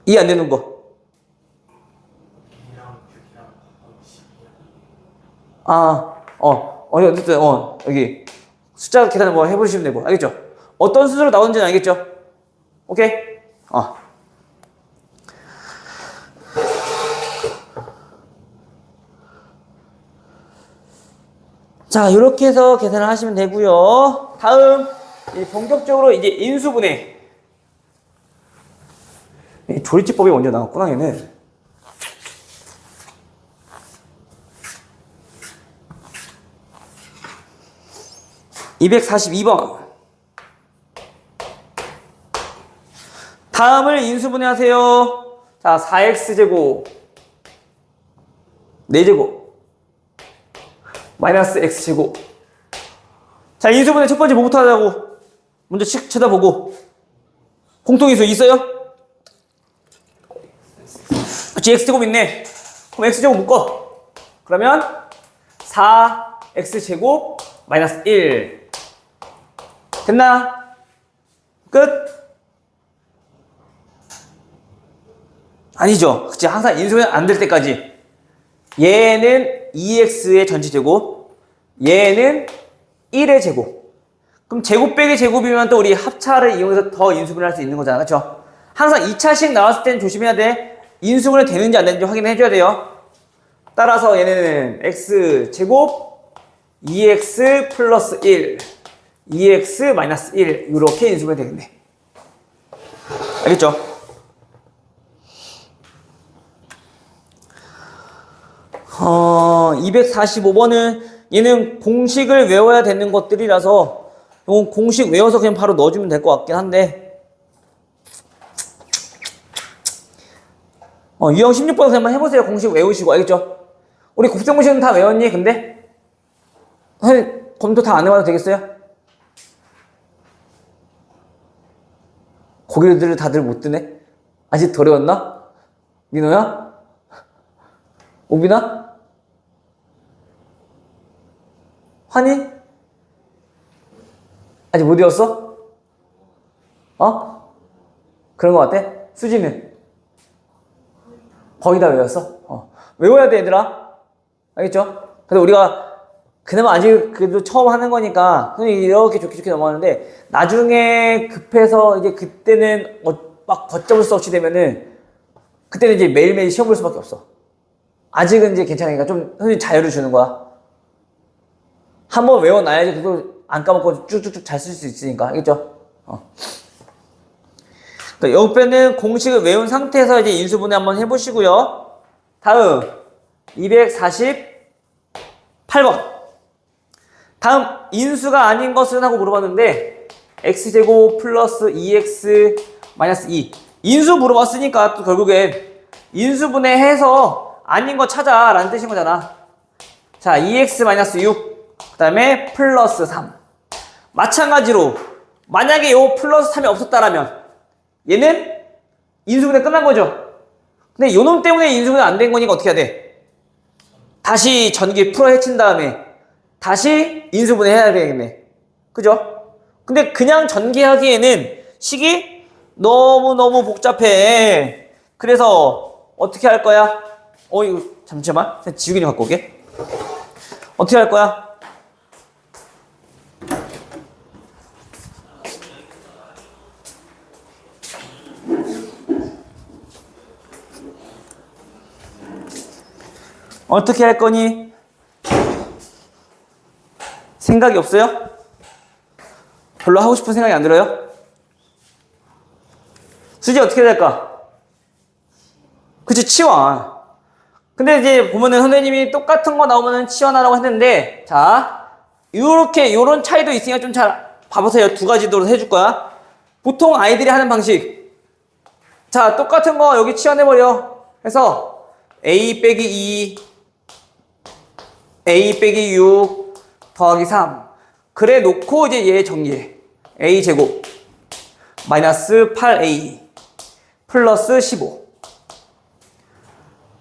이해 안 되는 거 어쨌든 여기 숫자 계산 뭐 해보시면 되고 알겠죠? 어떤 순서로 나오는지는 알겠죠? 오케이? 자, 이렇게 해서 계산을 하시면 되고요. 다음 본격적으로 이제 인수분해. 조립집법이 먼저 나왔구나 얘는. (242번) 다음을 인수분해 하세요. 자, 4x제곱 4제곱 마이너스 x제곱. 자, 인수분해 첫 번째 뭐부터 하자고? 먼저 쳐다보고 공통인수 있어요? 그치, x제곱 있네. 그럼 x제곱 묶어. 그러면 4x제곱 마이너스 1 됐나? 끝? 아니죠. 그치, 항상 인수분해 안 될 때까지 얘는 2x의 전체제곱 얘는 1의 제곱 그럼 제곱 빼기 제곱이면 또 우리 합차를 이용해서 더 인수분해 할 수 있는 거잖아. 그쵸? 항상 2차식 나왔을 때는 조심해야 돼. 인수분해 되는지 안 되는지 확인해 줘야 돼요. 따라서 얘네는 x제곱 2x 플러스 1 2x 마이너스 1 이렇게 인수분해 되겠네. 알겠죠? 어, 245번은 얘는 공식을 외워야 되는 것들이라서 이건 공식 외워서 그냥 바로 넣어주면 될 것 같긴 한데 유형 16번 한번 해보세요. 공식 외우시고. 알겠죠? 우리 곱셈 공식은 다 외웠니? 근데? 검토 다 안 해봐도 되겠어요? 고개를 다들 못 드네? 아직 덜 외웠나? 민호야? 오빈아? 환희? 아직 못 외웠어? 그런 것 같아? 수지는? 거의 다 외웠어? 외워야 돼, 얘들아. 알겠죠? 근데 우리가 그나마 아직 그래도 처음 하는 거니까 이렇게 좋게 넘어가는데 나중에 급해서 이제 그때는 막 걷잡을 수 없이 되면은 그때는 이제 매일매일 시험 볼 수밖에 없어. 아직은 이제 괜찮으니까 좀 선생님 자유를 주는 거야. 한번 외워놔야지 그거 안 까먹고 쭉쭉쭉 잘 쓸 수 있으니까. 알겠죠? 그러니까 옆에는 공식을 외운 상태에서 이제 인수분해 한번 해보시고요. 다음 248번. 다음 인수가 아닌 것은 하고 물어봤는데 x제곱 플러스 2x 마이너스 2 인수 물어봤으니까 또 결국엔 인수분해해서 아닌 거 찾아 라는 뜻인 거잖아. 자 2x 마이너스 6 그 다음에 플러스 3 마찬가지로 만약에 요 플러스 3이 없었다라면 얘는 인수분해 끝난 거죠. 근데 요놈 때문에 인수분해 안 된 거니까 어떻게 해야 돼? 다시 전기 풀어 헤친 다음에 다시 인수분해 해야 되겠네. 그죠? 근데 그냥 전개하기에는 식이 너무너무 복잡해. 그래서 어떻게 할 거야? 이거 잠시만. 지우개 좀 갖고 오게. 어떻게 할 거야? 어떻게 할 거니? 생각이 없어요? 별로 하고 싶은 생각이 안 들어요? 수지 어떻게 될까? 그치, 치환. 근데 이제 보면은 선생님이 똑같은 거 나오면은 치환하라고 했는데, 자, 요런 차이도 있으니까 좀 잘 봐보세요. 두 가지로 해줄 거야. 보통 아이들이 하는 방식. 자, 똑같은 거 여기 치환해버려. 해서, a 빼기 2, a 빼기 6, 더하기 3. 그래 놓고 이제 얘 정리해. a 제곱 마이너스 8a 플러스 15.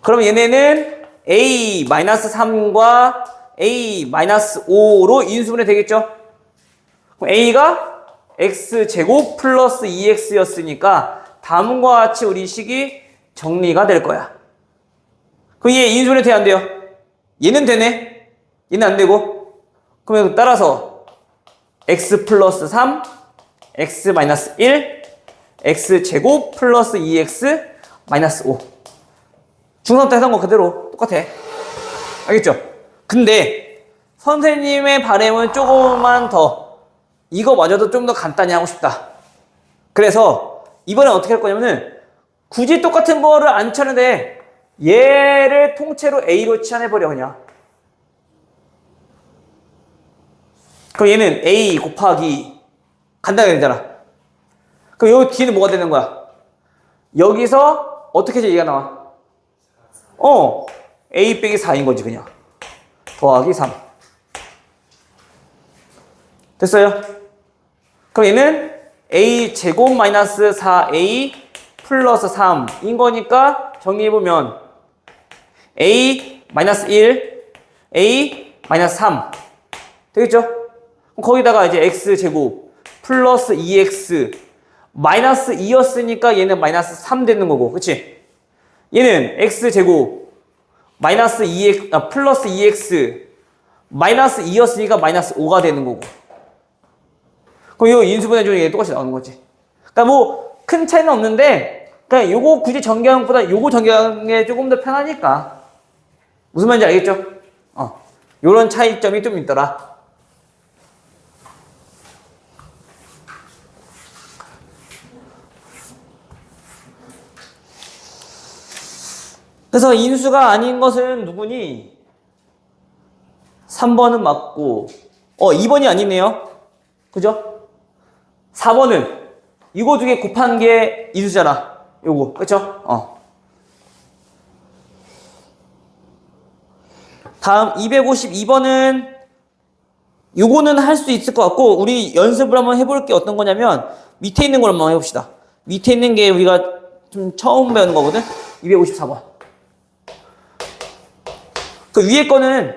그럼 얘네는 a 마이너스 3과 a 마이너스 5로 인수분해 되겠죠? 그럼 a가 x 제곱 플러스 2x였으니까 다음과 같이 우리 식이 정리가 될 거야. 그럼 얘 인수분해 돼야 안 돼요? 얘는 되네. 얘는 안 되고. 그러면 따라서 x 플러스 3, x 마이너스 1, x 제곱 플러스 2x 마이너스 5. 중3 때 했던 거 그대로 똑같아. 알겠죠? 근데 선생님의 바람은 조금만 더 이거마저도 좀 더 간단히 하고 싶다. 그래서 이번엔 어떻게 할 거냐면은 굳이 똑같은 거를 안 치는데 얘를 통째로 a로 치환해버려 그냥. 그럼 얘는 a 곱하기 간단하게 되잖아. 그럼 여기 뒤에는 뭐가 되는 거야? 여기서 어떻게 해서 얘가 나와? a 빼기 4인 거지 그냥. 더하기 3. 됐어요? 그럼 얘는 a 제곱 마이너스 4a 플러스 3인 거니까 정리해보면 a 마이너스 1, a 마이너스 3 되겠죠? 그럼 거기다가 이제 x 제곱 플러스 2x 마이너스 2였으니까 얘는 마이너스 3 되는 거고, 그치? 얘는 x 제곱 마이너스 2x 플러스 2x 마이너스 2였으니까 마이너스 5가 되는 거고. 그럼 이거 인수분해 중에 똑같이 나오는 거지. 그러니까 뭐 큰 차이는 없는데 그냥 요거 굳이 전개형보다 요거 전개형에 조금 더 편하니까. 무슨 말인지 알겠죠? 요런 차이점이 좀 있더라. 그래서 인수가 아닌 것은 누구니? 3번은 맞고 2번이 아니네요. 그죠? 4번은 이거 두 개 곱한 게 인수잖아. 요거 그쵸? 다음 252번은 요거는 할 수 있을 것 같고 우리 연습을 한번 해볼 게 어떤 거냐면 밑에 있는 걸 한번 해봅시다. 밑에 있는 게 우리가 좀 처음 배우는 거거든. 254번. 그 위에 거는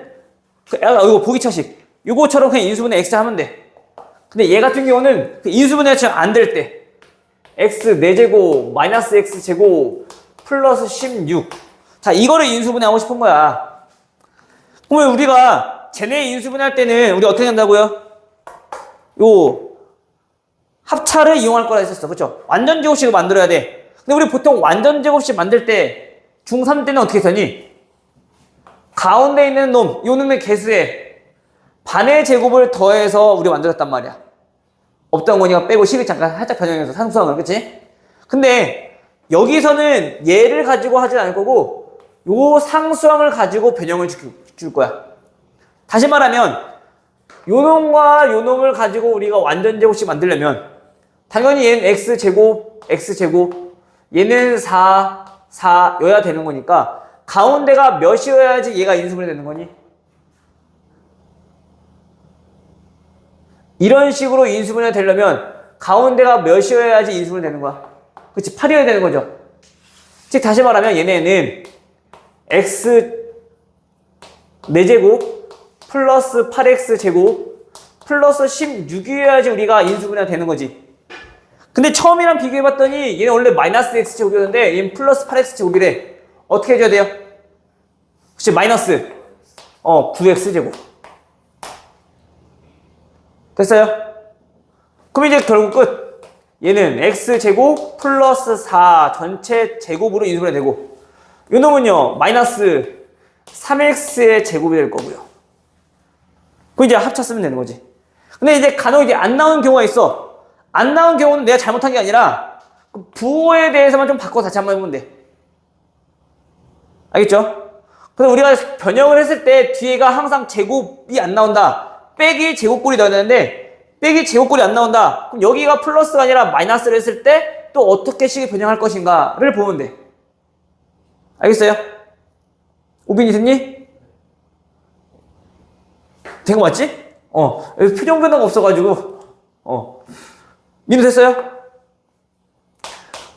이거 보기차식. 요거처럼 그냥 인수분해 x 하면 돼. 근데 얘 같은 경우는 그 인수분해가 지금 안 될 때 x 4제곱 마이너스 x 제곱 플러스 16. 자, 이거를 인수분해 하고 싶은 거야. 그러면 우리가 쟤네 인수분해 할 때는 우리 어떻게 한다고요? 요 합차를 이용할 거라 했었어. 그쵸? 완전 제곱식을 만들어야 돼. 근데 우리 보통 완전 제곱식 만들 때 중3 때는 어떻게 했더니 가운데 있는 놈, 요 놈의 개수에 반의 제곱을 더해서 우리 만들었단 말이야. 없던 거니까 빼고 10을 잠깐 살짝 변형해서 상수항을, 그치? 근데 여기서는 얘를 가지고 하진 않을 거고 요 상수항을 가지고 변형을 줄 거야. 다시 말하면 요 놈과 요 놈을 가지고 우리가 완전 제곱식 만들려면 당연히 얘는 x제곱, 얘는 4여야 되는 거니까 가운데가 몇이어야지 얘가 인수분해 되는 거니? 이런 식으로 인수분해 되려면 가운데가 몇이어야지 인수분해 되는 거야. 그치? 8이어야 되는 거죠. 즉 다시 말하면 얘네는 x 4제곱 플러스 8x 제곱 플러스 16이어야지 우리가 인수분해가 되는 거지. 근데 처음이랑 비교해봤더니 얘는 원래 마이너스 x 제곱이었는데 얘는 플러스 8x 제곱이래. 어떻게 해줘야 돼요? 혹시 마이너스 9x 제곱 됐어요? 그럼 이제 결국 끝. 얘는 x 제곱 플러스 4 전체 제곱으로 인수분해 되고 요 놈은요 마이너스 3x의 제곱이 될 거고요. 그럼 이제 합쳐 쓰면 되는 거지. 근데 이제 간혹 이제 안 나오는 경우가 있어. 안 나온 경우는 내가 잘못한 게 아니라 부호에 대해서만 좀 바꿔 다시 한번 해보면 돼. 알겠죠? 그래서 우리가 변형을 했을 때 뒤에가 항상 제곱이 안 나온다. 빼기 제곱꼴이 넣어야 되는데 빼기 제곱꼴이 안 나온다. 그럼 여기가 플러스가 아니라 마이너스를 했을 때 또 어떻게 식을 변형할 것인가를 보면 돼. 알겠어요? 오빈이 됐니? 된 거 맞지? 표정 변화가 없어가지고 민우 됐어요?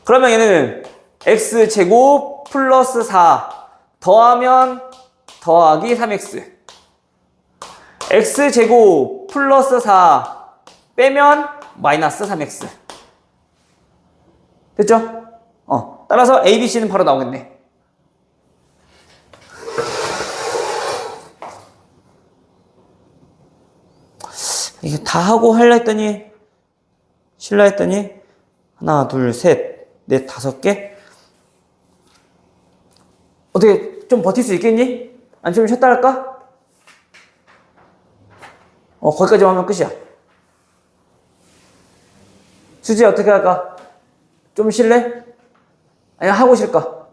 그러면 얘는 x제곱 플러스 4 더하면 더하기 3x x제곱 플러스 4 빼면 마이너스 3x 됐죠? 따라서 A, B, C는 바로 나오겠네. 이게 다 하고 하려 했더니 실라 했더니 하나, 둘, 셋, 넷, 5개 어떻게 좀 버틸 수 있겠니? 아니 좀 쉬었다 할까? 거기까지만 하면 끝이야. 수지야 어떻게 할까? 좀 쉴래? 아니 하고 쉴까?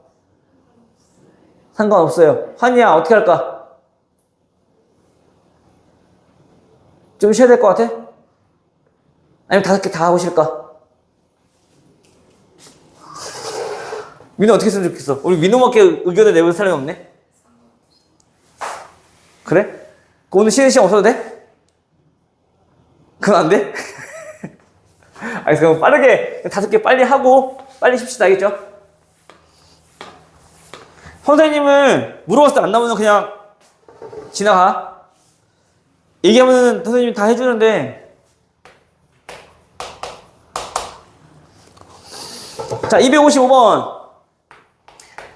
상관없어요. 환희야 어떻게 할까? 좀 쉬어야 될 것 같아? 아니면 5개 다 하고 쉴까? 민호 어떻게 했으면 좋겠어? 우리 민호밖에 의견을 내볼 사람이 없네? 그래? 오늘 쉬는 시간 없어도 돼? 그건 안 돼? 알겠어. 그럼 빠르게 5개 빨리 하고 빨리 쉽시다. 알겠죠? 선생님은 물어봤을 때 안 나오면 그냥 지나가. 얘기하면 선생님이 다 해주는데. 자, 255번.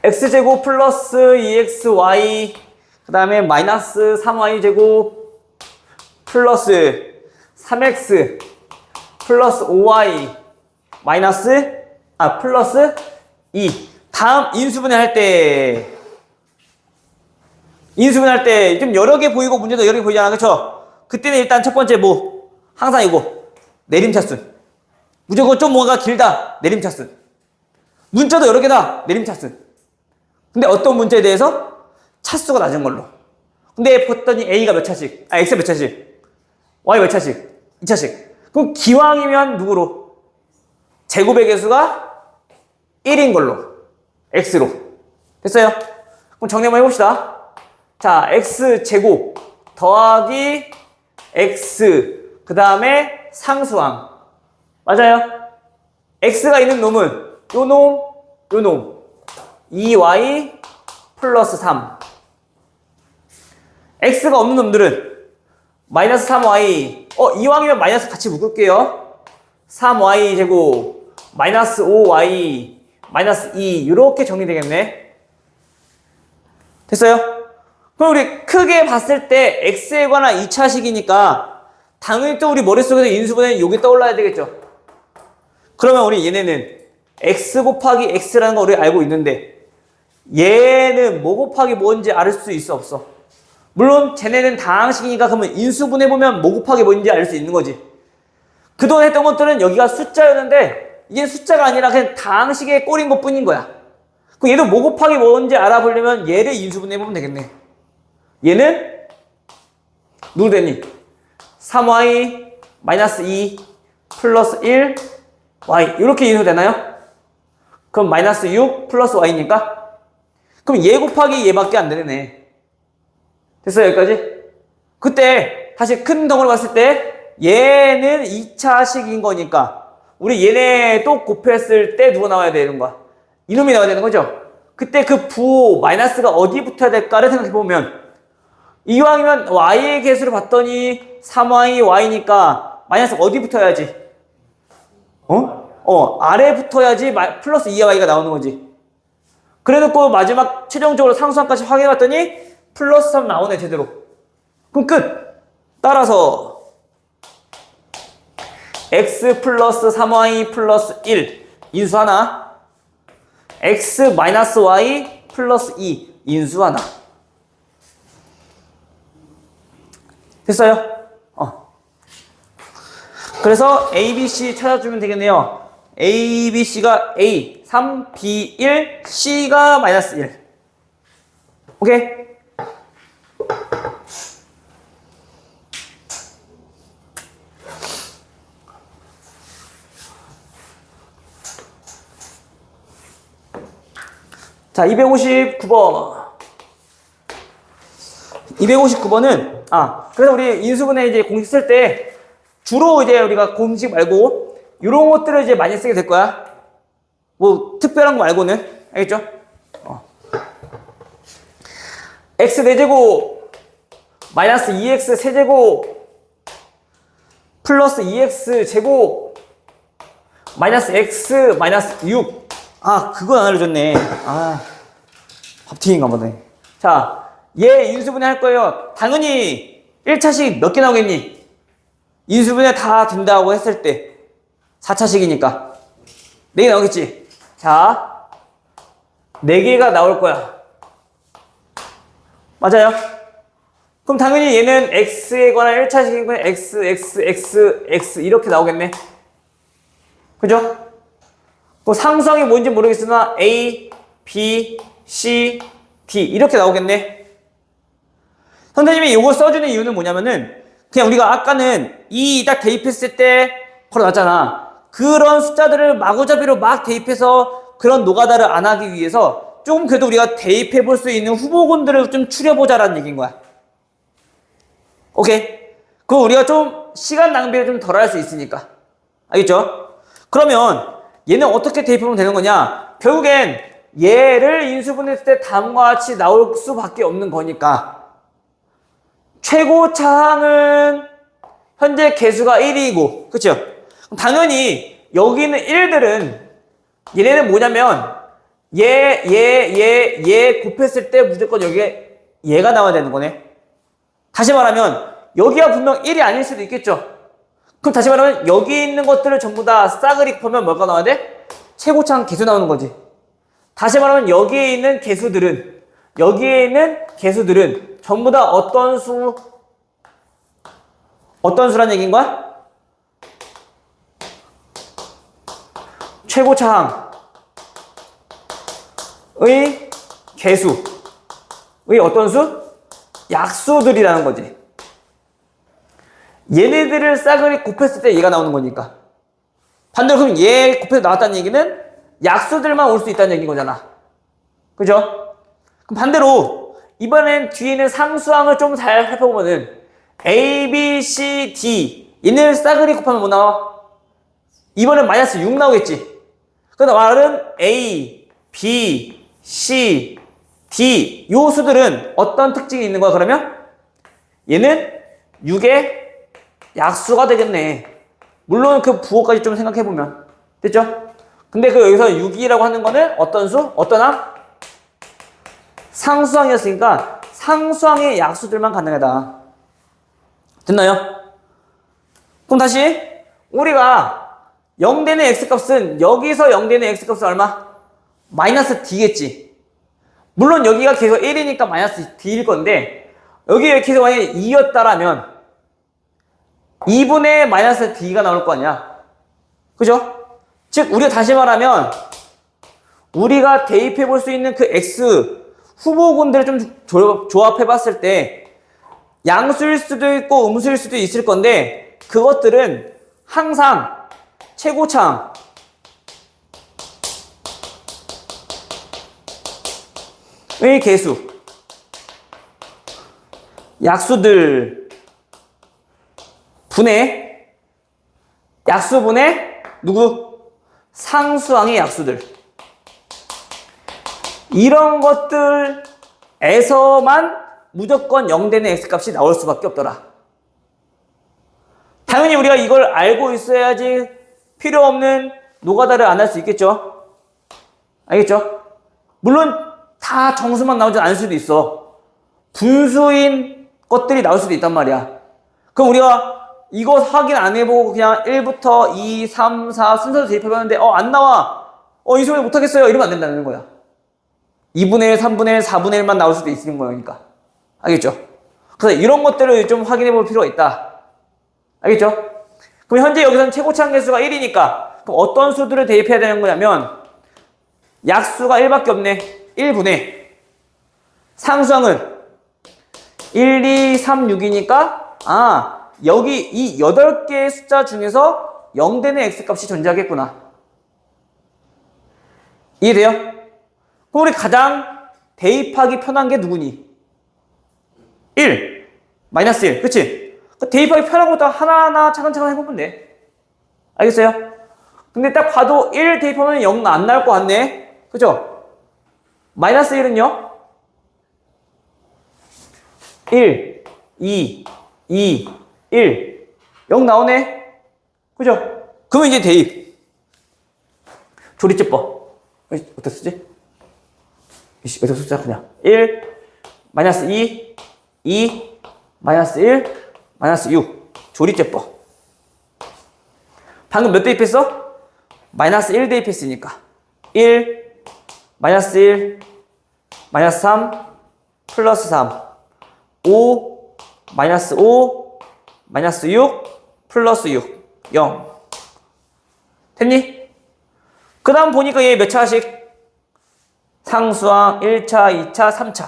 x제곱 플러스 2xy 그 다음에 마이너스 3y제곱 플러스 3x 플러스 5y 마이너스 플러스 2. 다음 인수분해할 때 좀 여러 개 보이고 문제도 여러 개 보이잖아. 그쵸? 그때는 일단 첫 번째 뭐 항상 이거 내림차순. 무조건 좀 뭔가 길다. 내림차순. 문자도 여러 개다. 내림차순. 근데 어떤 문제에 대해서 차수가 낮은 걸로. 근데 봤더니 A가 몇 차씩? X가 몇 차씩? Y 몇 차씩? 2차씩. 그럼 기왕이면 누구로? 제곱의 개수가 1인 걸로. X로. 됐어요? 그럼 정리 한번 해봅시다. 자, X제곱 더하기 X 그 다음에 상수항. 맞아요? X가 있는 놈은 요 놈, 요 놈. 2Y 플러스 3. X가 없는 놈들은 마이너스 3Y. 이왕이면 마이너스 같이 묶을게요. 3Y 제곱 마이너스 5Y 마이너스 2 이렇게 정리되겠네. 됐어요? 그럼 우리 크게 봤을 때 X에 관한 2차식이니까 당연히 또 우리 머릿속에서 인수분해는 요게 떠올라야 되겠죠. 그러면 우리 얘네는 X 곱하기 X라는 거 우리 알고 있는데 얘는 뭐 곱하기 뭔지 알 수 있어 없어? 물론 쟤네는 다항식이니까 그러면 인수분해 보면 뭐 곱하기 뭔지 알 수 있는 거지. 그동안 했던 것들은 여기가 숫자였는데 이게 숫자가 아니라 그냥 다항식의 꼴인 것 뿐인 거야. 그럼 얘도 뭐 곱하기 뭔지 알아보려면 얘를 인수분해 보면 되겠네. 얘는 누구 되니? 3y 마이너스 2 플러스 1 y 이렇게 인수되나요? 그럼 마이너스 6 플러스 y니까? 그럼 얘 곱하기 얘밖에 안 되네. 됐어요 여기까지? 그때 다시 큰 덩어리 봤을 때 얘는 2차식인 거니까 우리 얘네 또 곱했을 때 누가 나와야 되는 거야? 이놈이 나와야 되는 거죠? 그때 그 부 마이너스가 어디 붙어야 될까를 생각해보면 이왕이면 y의 개수를 봤더니 3y, y니까 마이너스 어디 붙어야지? 아래 붙어야지 플러스 2y가 나오는 거지. 그래놓고 마지막 최종적으로 상수항까지 확인해봤더니 플러스 3 나오네 제대로. 그럼 끝! 따라서 x 플러스 3y 플러스 1 인수 하나, x 마이너스 y 플러스 2 인수 하나. 됐어요? 그래서 A, B, C 찾아주면 되겠네요. A, B, C가 A, 3, B, 1, C가 마이너스 1. 오케이? 자, 259번. 259번은, 그래서 우리 인수분해 이제 공식 쓸 때, 주로 이제 우리가 공식 말고, 이런 것들을 이제 많이 쓰게 될 거야. 뭐, 특별한 거 말고는. 알겠죠? x 4제곱, 마이너스 2x 세제곱, 플러스 2x 제곱, 마이너스 x, 마이너스 6. 그건 안 알려줬네. 밥튀긴가 보네. 자, 얘 인수분해 할 거예요. 당연히 1차식 몇 개 나오겠니? 인수분해 다 된다고 했을 때 4차식이니까 4개 나오겠지? 자, 4개가 나올 거야. 맞아요? 그럼 당연히 얘는 x에 관한 1차식인 건 x, x, x, x 이렇게 나오겠네. 그죠? 또 상수항이 뭔지 모르겠으나 a, b, c, d 이렇게 나오겠네. 선생님이 이거 써주는 이유는 뭐냐면은 그냥 우리가 아까는 이 딱 대입했을 때 걸어놨잖아. 그런 숫자들을 마구잡이로 막 대입해서 그런 노가다를 안 하기 위해서 조금 그래도 우리가 대입해 볼 수 있는 후보군들을 좀 추려보자라는 얘기인 거야. 오케이? 그럼 우리가 좀 시간 낭비를 좀 덜 할 수 있으니까. 알겠죠? 그러면 얘는 어떻게 대입하면 되는 거냐? 결국엔 얘를 인수분해했을 때 다음과 같이 나올 수밖에 없는 거니까 최고 차항은 현재 개수가 1이고 그쵸? 당연히 여기 있는 1들은 얘네는 뭐냐면 얘 곱했을 때 무조건 여기에 얘가 나와야 되는 거네. 다시 말하면 여기가 분명 1이 아닐 수도 있겠죠. 그럼 다시 말하면 여기 있는 것들을 전부 다 싸그리 곱하면 뭐가 나와야 돼? 최고차항 개수 나오는 거지. 다시 말하면 여기에 있는 개수들은 전부 다 어떤 수란 얘기인 거야? 최고차항의 개수의 어떤 수? 약수들이라는 거지. 얘네들을 싸그리 곱했을 때 얘가 나오는 거니까. 반대로 그럼 얘 곱해서 나왔다는 얘기는 약수들만 올 수 있다는 얘기인 거잖아. 그죠? 그럼 반대로 이번엔 뒤에 있는 상수항을 좀 잘 살펴보면은 A, B, C, D 얘네를 싸그리 곱하면 뭐 나와? 이번엔 마이너스 6 나오겠지. 그러다 말은 A, B, C, D 요 수들은 어떤 특징이 있는 거야 그러면? 얘는 6의 약수가 되겠네. 물론 그 부호까지 좀 생각해보면 됐죠? 근데 그 여기서 6이라고 하는 거는 어떤 수? 어떤 항? 상수항이었으니까 상수항의 약수들만 가능하다. 됐나요? 그럼 다시 우리가 0 되는 x값은 여기서 0 되는 x값은 얼마? 마이너스 d겠지. 물론 여기가 계속 1이니까 마이너스 d일 건데 여기 계속 만약에 2였다라면 2분의 마이너스 d가 나올 거 아니야. 그죠? 즉 우리가 다시 말하면 우리가 대입해 볼 수 있는 그 x 후보군들을 좀 조합해 봤을 때 양수일 수도 있고 음수일 수도 있을 건데 그것들은 항상 최고차항의 개수 약수들 분의 약수분의 누구? 상수항의 약수들. 이런 것들에서만 무조건 0 되는 x값이 나올 수밖에 없더라. 당연히 우리가 이걸 알고 있어야지 필요 없는 노가다를 안 할 수 있겠죠? 알겠죠? 물론 다 정수만 나오지 않을 수도 있어. 분수인 것들이 나올 수도 있단 말이야. 그럼 우리가 이거 확인 안 해보고 그냥 1부터 2, 3, 4 순서로 대입해봤는데 안 나와. 이 소리 못하겠어요. 이러면 안 된다는 거야. 2분의 1, 3분의 1, 4분의 1만 나올 수도 있는 거니까. 알겠죠? 그래서 이런 것들을 좀 확인해 볼 필요가 있다. 알겠죠? 그럼 현재 여기서는 최고차항 개수가 1이니까 그럼 어떤 수들을 대입해야 되는 거냐면 약수가 1밖에 없네. 1분의 상수항은 1, 2, 3, 6이니까 여기 이 8개의 숫자 중에서 0 되는 x값이 존재하겠구나. 이해돼요? 그럼 우리 가장 대입하기 편한 게 누구니? 1, 마이너스 1, 그치? 대입하기 편한 것도 하나하나 차근차근 해보면 돼. 알겠어요? 근데 딱 봐도 1 대입하면 0 안 나올 것 같네? 그죠? 마이너스 1은요? 1, 2, 1 0 나오네? 그죠? 그러면 이제 대입 조리제법 어떻게 쓰지? 어떻게 쓰자 그냥 1 마이너스 2 마이너스 1 마이너스 6 조리제법. 방금 몇 대입했어? 마이너스 1 대입했으니까 1 마이너스 1 마이너스 3 플러스 3 5 마이너스 5 마이너스 6 플러스 6 0 됐니? 그 다음 보니까 얘 몇 차씩? 상수항 1차, 2차, 3차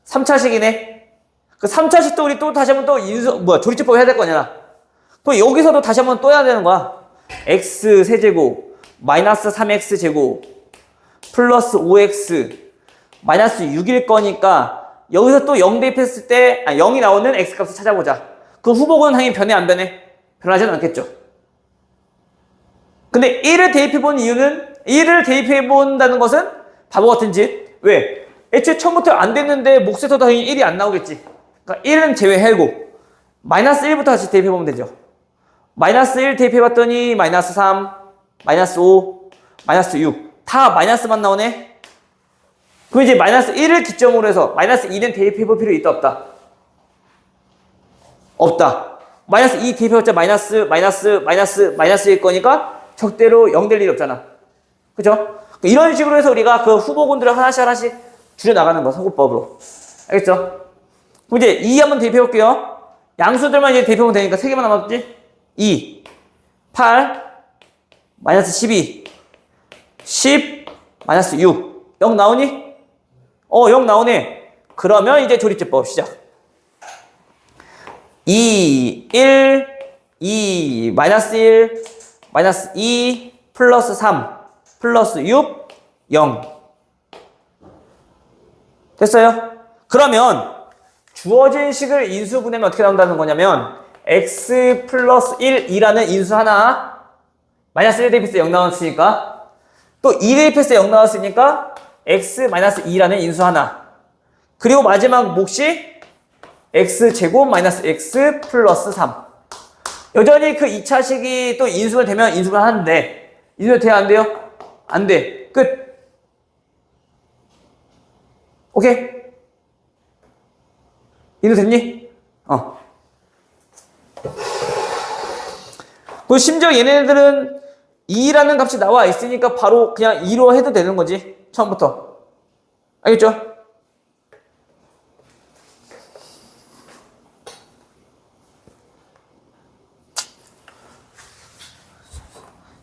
3차식이네. 그 3차식도 우리 또 다시 한번 또 조리제법 해야 될 거냐. 그럼 여기서도 다시 한번 또 해야 되는 거야. x 세제곱 마이너스 3x 제곱 플러스 5x 마이너스 6일 거니까 여기서 또 0 대입했을 때 0이 나오는 x값을 찾아보자. 그 후보군은 당연히 변해 안 변해? 변하지는 않겠죠. 근데 1을 대입해본 이유는 1을 대입해본다는 것은 바보 같은 짓. 왜? 애초에 처음부터 안 됐는데 몫에서 당연히 1이 안 나오겠지. 그러니까 1은 제외하고 마이너스 1부터 다시 대입해보면 되죠. 마이너스 1 대입해봤더니 마이너스 3, 마이너스 5, 마이너스 6 다 마이너스만 나오네. 그럼 이제 마이너스 1을 기점으로 해서 마이너스 2는 대입해볼 필요 있다 없다? 없다. 마이너스 2 대입해봤자 마이너스일 거니까 적대로 0 될 일이 없잖아. 그죠? 이런 식으로 해서 우리가 그 후보군들을 하나씩 줄여나가는 거, 사고법으로. 알겠죠? 그럼 이제 2 한번 대입해볼게요. 양수들만 이제 대입해보면 되니까 3개만 남았지? 2, 8, 마이너스 12, 10, 마이너스 6. 0 나오니? 0 나오네. 그러면 이제 조립제법 시작. 2, 1, 2, 마이너스 1, 마이너스 2, 플러스 3, 플러스 6, 0. 됐어요? 그러면 주어진 식을 인수분해하면 어떻게 나온다는 거냐면 x 플러스 1이라는 인수 하나, 마이너스 1 대입했을 때 0 나왔으니까, 또 2 대입했을 때 0 나왔으니까 x 마이너스 2라는 인수 하나, 그리고 마지막 몫이 x제곱 마이너스 x 플러스 3. 여전히 그 2차식이 또 인수가 되면 인수를 하는데, 인수가 돼야 안 돼요? 안 돼. 끝. 오케이? 인수 됐니? 그 심지어 얘네들은 2라는 값이 나와 있으니까 바로 그냥 2로 해도 되는 거지. 처음부터. 알겠죠?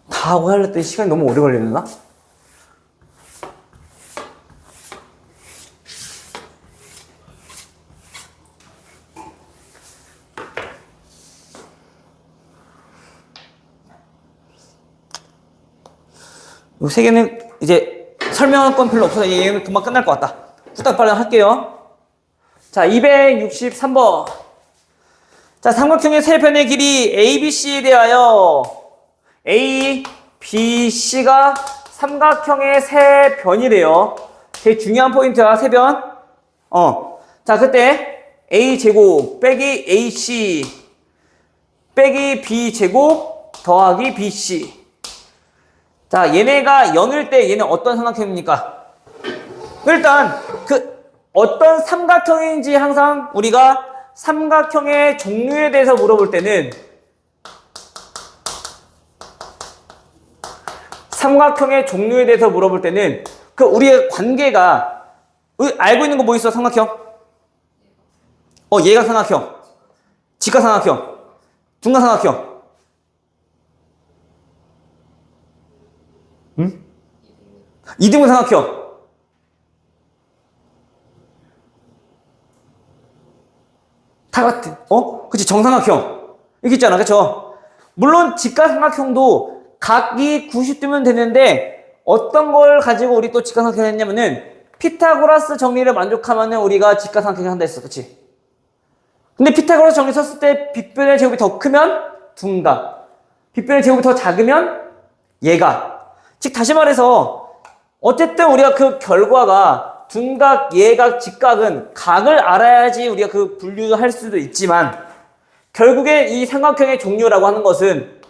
다 하고 하려더니 시간이 너무 오래 걸리나? 이 세 개는 이제 설명할 건 별로 없어서 얘는 금방 끝날 것 같다. 후딱 빨리 할게요. 자, 263번. 자, 삼각형의 세 변의 길이 ABC에 대하여 A, B, C가 삼각형의 세 변이래요. 되게 중요한 포인트야, 세 변. 자, 그때 A제곱 빼기 AC 빼기 B제곱 더하기 BC. 자, 얘네가 0일 때 얘는 어떤 삼각형입니까? 일단 그 어떤 삼각형인지 항상 우리가 삼각형의 종류에 대해서 물어볼 때는 그 우리의 관계가 알고 있는 거 뭐 있어? 삼각형? 얘가 삼각형, 직각삼각형, 중간삼각형. 응? 이등분 삼각형. 다 같은. 그치, 정삼각형. 이렇게 있잖아, 그쵸? 물론 직각삼각형도 각이 90도면 되는데 어떤 걸 가지고 우리 또 직각삼각형을 했냐면은 피타고라스 정리를 만족하면은 우리가 직각삼각형을 한다 했어, 그치? 근데 피타고라스 정리 썼을 때 빗변의 제곱이 더 크면 둔각, 빗변의 제곱이 더 작으면 예각. 즉 다시 말해서 어쨌든 우리가 그 결과가 둔각, 예각, 직각은 각을 알아야지 우리가 그 분류를 할 수도 있지만 결국에 이 삼각형의 종류라고 하는 것은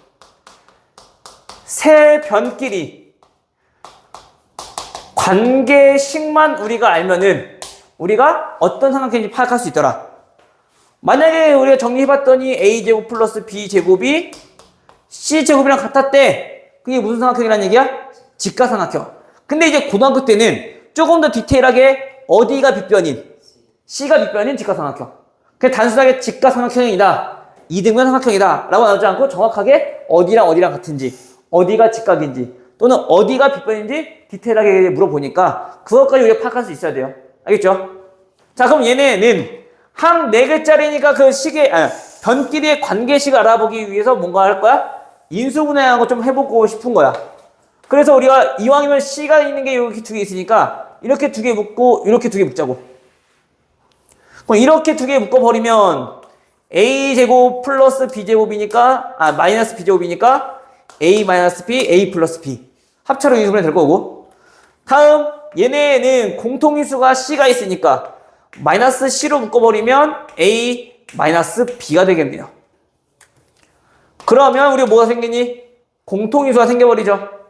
세 변끼리 관계식만 우리가 알면은 우리가 어떤 삼각형인지 파악할 수 있더라. 만약에 우리가 정리해봤더니 A제곱 플러스 B제곱이 C제곱이랑 같았대. 그게 무슨 삼각형이란 얘기야? 직각삼각형. 근데 이제 고등학교 때는 조금 더 디테일하게 어디가 빗변인, C가 빗변인 직각삼각형. 그냥 단순하게 직각삼각형이다, 이등변 삼각형이다 라고 나오지 않고 정확하게 어디랑 어디랑 같은지, 어디가 직각인지 또는 어디가 빗변인지 디테일하게 물어보니까 그것까지 우리가 파악할 수 있어야 돼요. 알겠죠? 자, 그럼 얘네는 항 4글자리니까 그 식의 변끼리의 관계식을 알아보기 위해서 뭔가 할 거야? 인수분해하고 좀 해보고 싶은 거야. 그래서 우리가 이왕이면 C가 있는 게 이렇게 두 개 있으니까 이렇게 두 개 묶고 이렇게 두 개 묶자고. 그럼 이렇게 두 개 묶어버리면 A제곱 플러스 B제곱이니까 마이너스 B제곱이니까 A 마이너스 B, A 플러스 B 합차로 인수분해 될 거고, 다음 얘네는 공통인수가 C가 있으니까 마이너스 C로 묶어버리면 A 마이너스 B가 되겠네요. 그러면 우리가 뭐가 생기니? 공통인수가 생겨버리죠.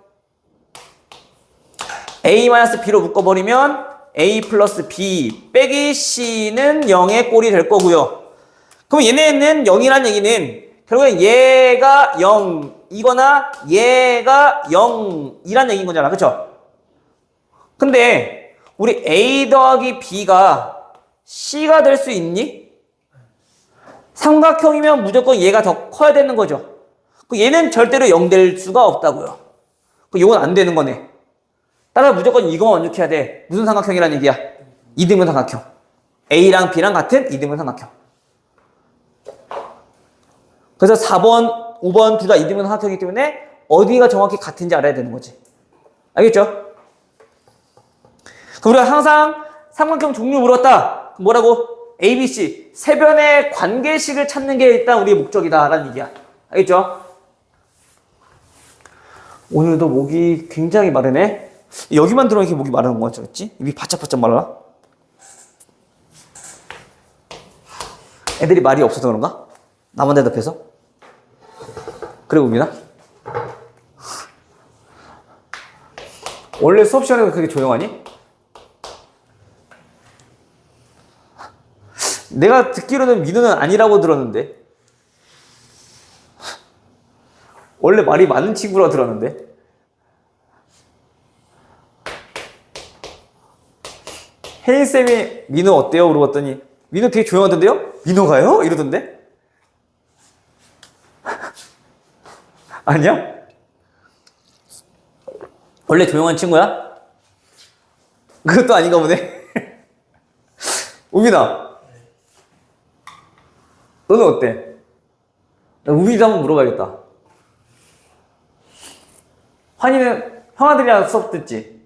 A-B로 묶어버리면 A 플러스 B 빼기 C는 0의 꼴이 될 거고요. 그럼 얘네는 0이란 얘기는 결국엔 얘가 0이거나 얘가 0이란 얘기인 거잖아. 그쵸? 근데 우리 A 더하기 B가 C가 될 수 있니? 삼각형이면 무조건 얘가 더 커야 되는 거죠. 얘는 절대로 0 될 수가 없다고요. 이건 안 되는 거네. 따라서 무조건 이거만 완족해야 돼. 무슨 삼각형이란 얘기야? 이등분 삼각형. A랑 B랑 같은 이등분 삼각형. 그래서 4번, 5번 둘 다 이등분 삼각형이기 때문에 어디가 정확히 같은지 알아야 되는 거지. 알겠죠? 그럼 우리가 항상 삼각형 종류 물었다. 뭐라고? A, B, C. 세 변의 관계식을 찾는 게 일단 우리의 목적이다라는 얘기야. 알겠죠? 오늘도 목이 굉장히 마르네. 여기만 들어오면 이렇게 목이 마르는 거 같지? 입이 바짝바짝 말라. 애들이 말이 없어서 그런가? 나만 대답해서? 그래 봅니다. 원래 수업 시간에 그렇게 조용하니? 내가 듣기로는 민우는 아니라고 들었는데. 원래 말이 많은 친구라고 들었는데. 혜인쌤이 민우 어때요? 물어봤더니 민우 되게 조용하던데요? 민우가요? 이러던데? 아니야? 원래 조용한 친구야? 그것도 아닌가 보네. 우빈아, 너는 어때? 나 우빈이도 한번 물어봐야겠다. 환희는 형아들이랑 수업 듣지?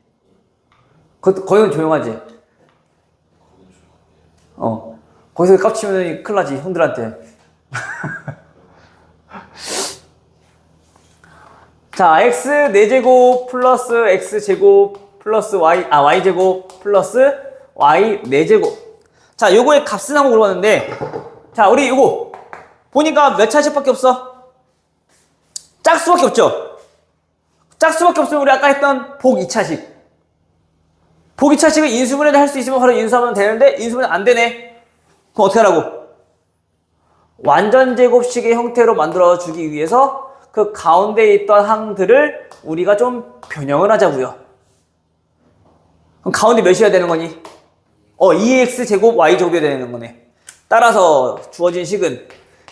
거기는 조용하지? 거기서 깝치면 큰일 나지, 형들한테. 자, x 4제곱 플러스 x제곱 플러스 y제곱 플러스 y 4제곱. 자, 요거의 값은 한번 물어봤는데, 자, 우리 요거 보니까 몇 차식밖에 없어? 짝수밖에 없죠? 짝수밖에 없으면 우리 아까 했던 복 2차식. 복 2차식을 인수분해를 할 수 있으면 바로 인수하면 되는데 인수분해 안 되네. 그럼 어떻게 하라고? 완전제곱식의 형태로 만들어주기 위해서 그 가운데에 있던 항들을 우리가 좀 변형을 하자고요. 그럼 가운데 몇이어야 되는 거니? 2x제곱 y제곱이 되는 거네. 따라서 주어진 식은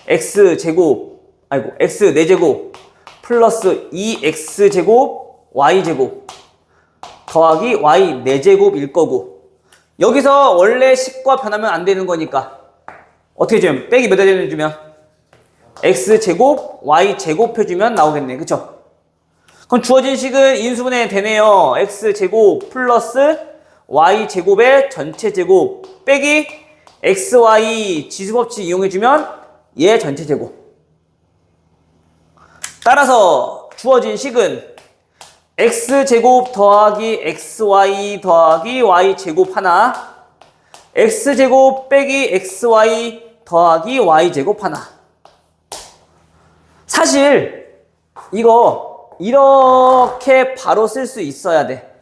x4제곱 플러스 2x제곱 y제곱 더하기 y 4제곱일 거고, 여기서 원래 식과 변하면 안 되는 거니까 어떻게 주면? 빼기 몇 대를 주면? x제곱 y제곱 해주면 나오겠네. 그쵸? 그럼 주어진 식은 인수분해 되네요. x제곱 플러스 y제곱의 전체 제곱 빼기 xy 지수법칙 이용해주면 얘 전체 제곱. 따라서 주어진 식은 x제곱 더하기 xy 더하기 y제곱 하나, x제곱 빼기 xy 더하기 y제곱 하나. 사실 이거 이렇게 바로 쓸 수 있어야 돼.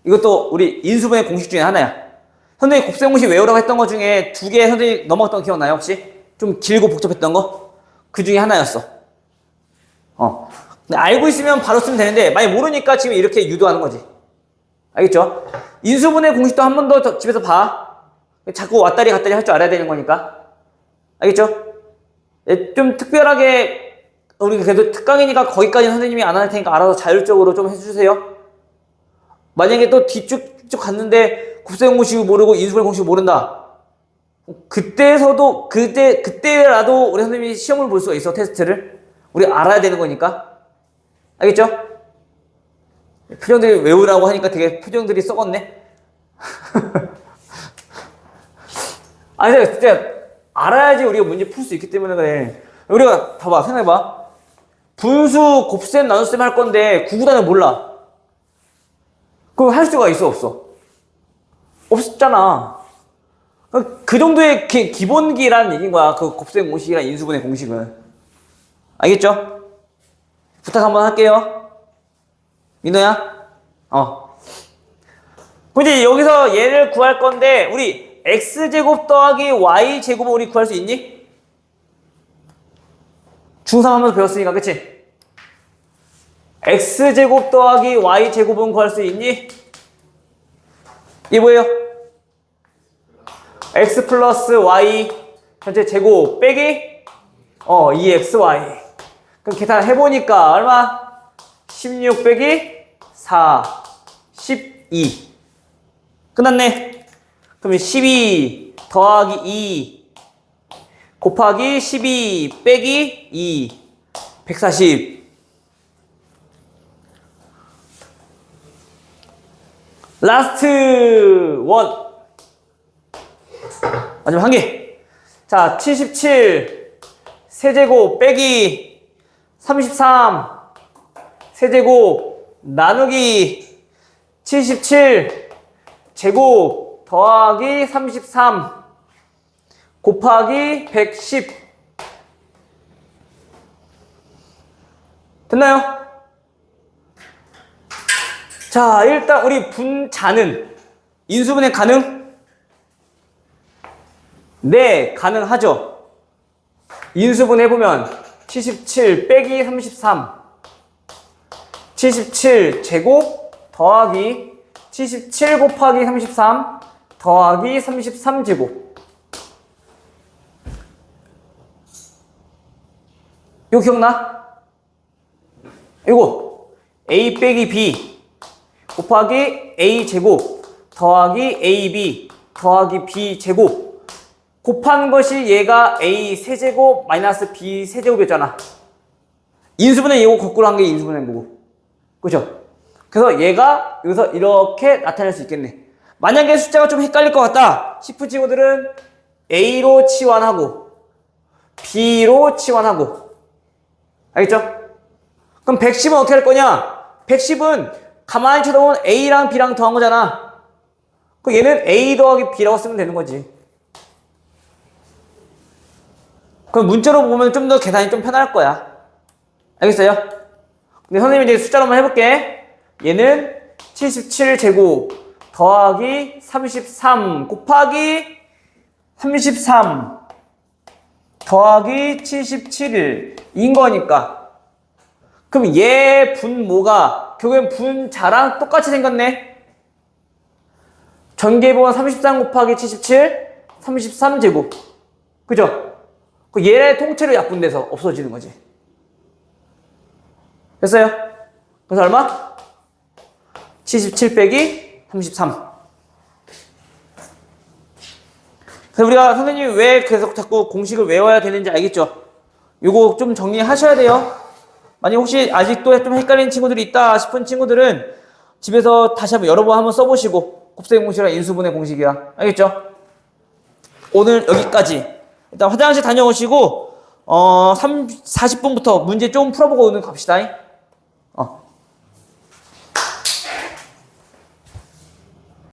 이것도 우리 인수분해 공식 중에 하나야. 선생님 곱셈 공식 외우라고 했던 것 중에 2개 선생님 넘어갔던 거 기억나요 혹시? 좀 길고 복잡했던 거? 그 중에 하나였어. 근데 알고 있으면 바로 쓰면 되는데 많이 모르니까 지금 이렇게 유도하는 거지. 알겠죠? 인수분해 공식도 한 번 더 집에서 봐. 자꾸 왔다리 갔다리 할 줄 알아야 되는 거니까. 알겠죠? 좀 특별하게 우리 그래도 특강이니까 거기까지 선생님이 안 할 테니까 알아서 자율적으로 좀 해주세요. 만약에 또 뒤쭉 갔는데 곱셈 공식 모르고 인수분해 공식 모른다. 그때라도 우리 선생님이 시험을 볼 수가 있어. 테스트를. 우리 알아야 되는 거니까. 알겠죠? 표정들이 외우라고 하니까 되게 표정들이 썩었네. 아니 진짜 알아야지 우리가 문제 풀 수 있기 때문에 그래. 우리가 봐봐, 생각해봐. 분수 곱셈 나눗셈 할 건데 구구단을 몰라. 그럼 할 수가 있어 없어? 없었잖아. 그 정도의 기본기라는 얘기인 거야. 그 곱셈 공식이랑 인수분해 공식은. 알겠죠? 부탁 한번 할게요. 민호야? 그럼 이제 여기서 얘를 구할 건데 우리 x제곱 더하기 y제곱을 우리 구할 수 있니? 중3 하면서 배웠으니까, 그치? x제곱 더하기 y제곱은 구할 수 있니? 이게 뭐예요? x 플러스 y 전체 제곱 빼기 2xy. 그럼 계산해보니까 얼마? 16 빼기 4, 12. 끝났네. 그러면 12 더하기 2 곱하기 12 빼기 2, 140. 라스트 원. 마지막 한 개. 자, 77 세제곱 빼기 33 세제곱 나누기 77 제곱 더하기 33 곱하기 110. 됐나요? 자, 일단 우리 분자는 인수분해 가능? 네, 가능하죠. 인수분해 해보면 77 빼기 33 77 제곱 더하기 77 곱하기 33 더하기 33 제곱. 이거 기억나? 이거 a 빼기 b 곱하기 a 제곱 더하기 ab 더하기 b 제곱 곱한 것이 얘가 a 세제곱 마이너스 b 세제곱이었잖아. 인수분해 이거 거꾸로 한 게 인수분해인 거고. 그죠? 그래서 얘가 여기서 이렇게 나타낼 수 있겠네. 만약에 숫자가 좀 헷갈릴 것 같다 싶은 친구들은 a로 치환하고 b로 치환하고. 알겠죠? 그럼 110은 어떻게 할 거냐? 110은 가만히 쳐다보면 a랑 b랑 더한 거잖아. 그럼 얘는 a 더하기 b라고 쓰면 되는 거지. 그럼 문자로 보면 좀 더 계산이 좀 편할 거야. 알겠어요? 근데 선생님이 이제 숫자로 한번 해볼게. 얘는 77제곱 더하기 33 곱하기 33 더하기 77인 거니까. 그럼 얘 분모가 결국엔 분자랑 똑같이 생겼네. 전개해보면 33 곱하기 77 33제곱. 그죠? 그 얘 통째로 약분돼서 없어지는 거지. 됐어요? 그래서 얼마? 77 빼기 33. 그래서 우리가 선생님이 왜 계속 자꾸 공식을 외워야 되는지 알겠죠? 요거 좀 정리하셔야 돼요. 만약 혹시 아직도 좀 헷갈리는 친구들이 있다 싶은 친구들은 집에서 다시 한번 여러 번 한번 써보시고 곱셈 공식이랑 인수분해 공식이야. 알겠죠? 오늘 여기까지. 일단 화장실 다녀오시고 40분부터 문제 좀 풀어보고 오늘 갑시다.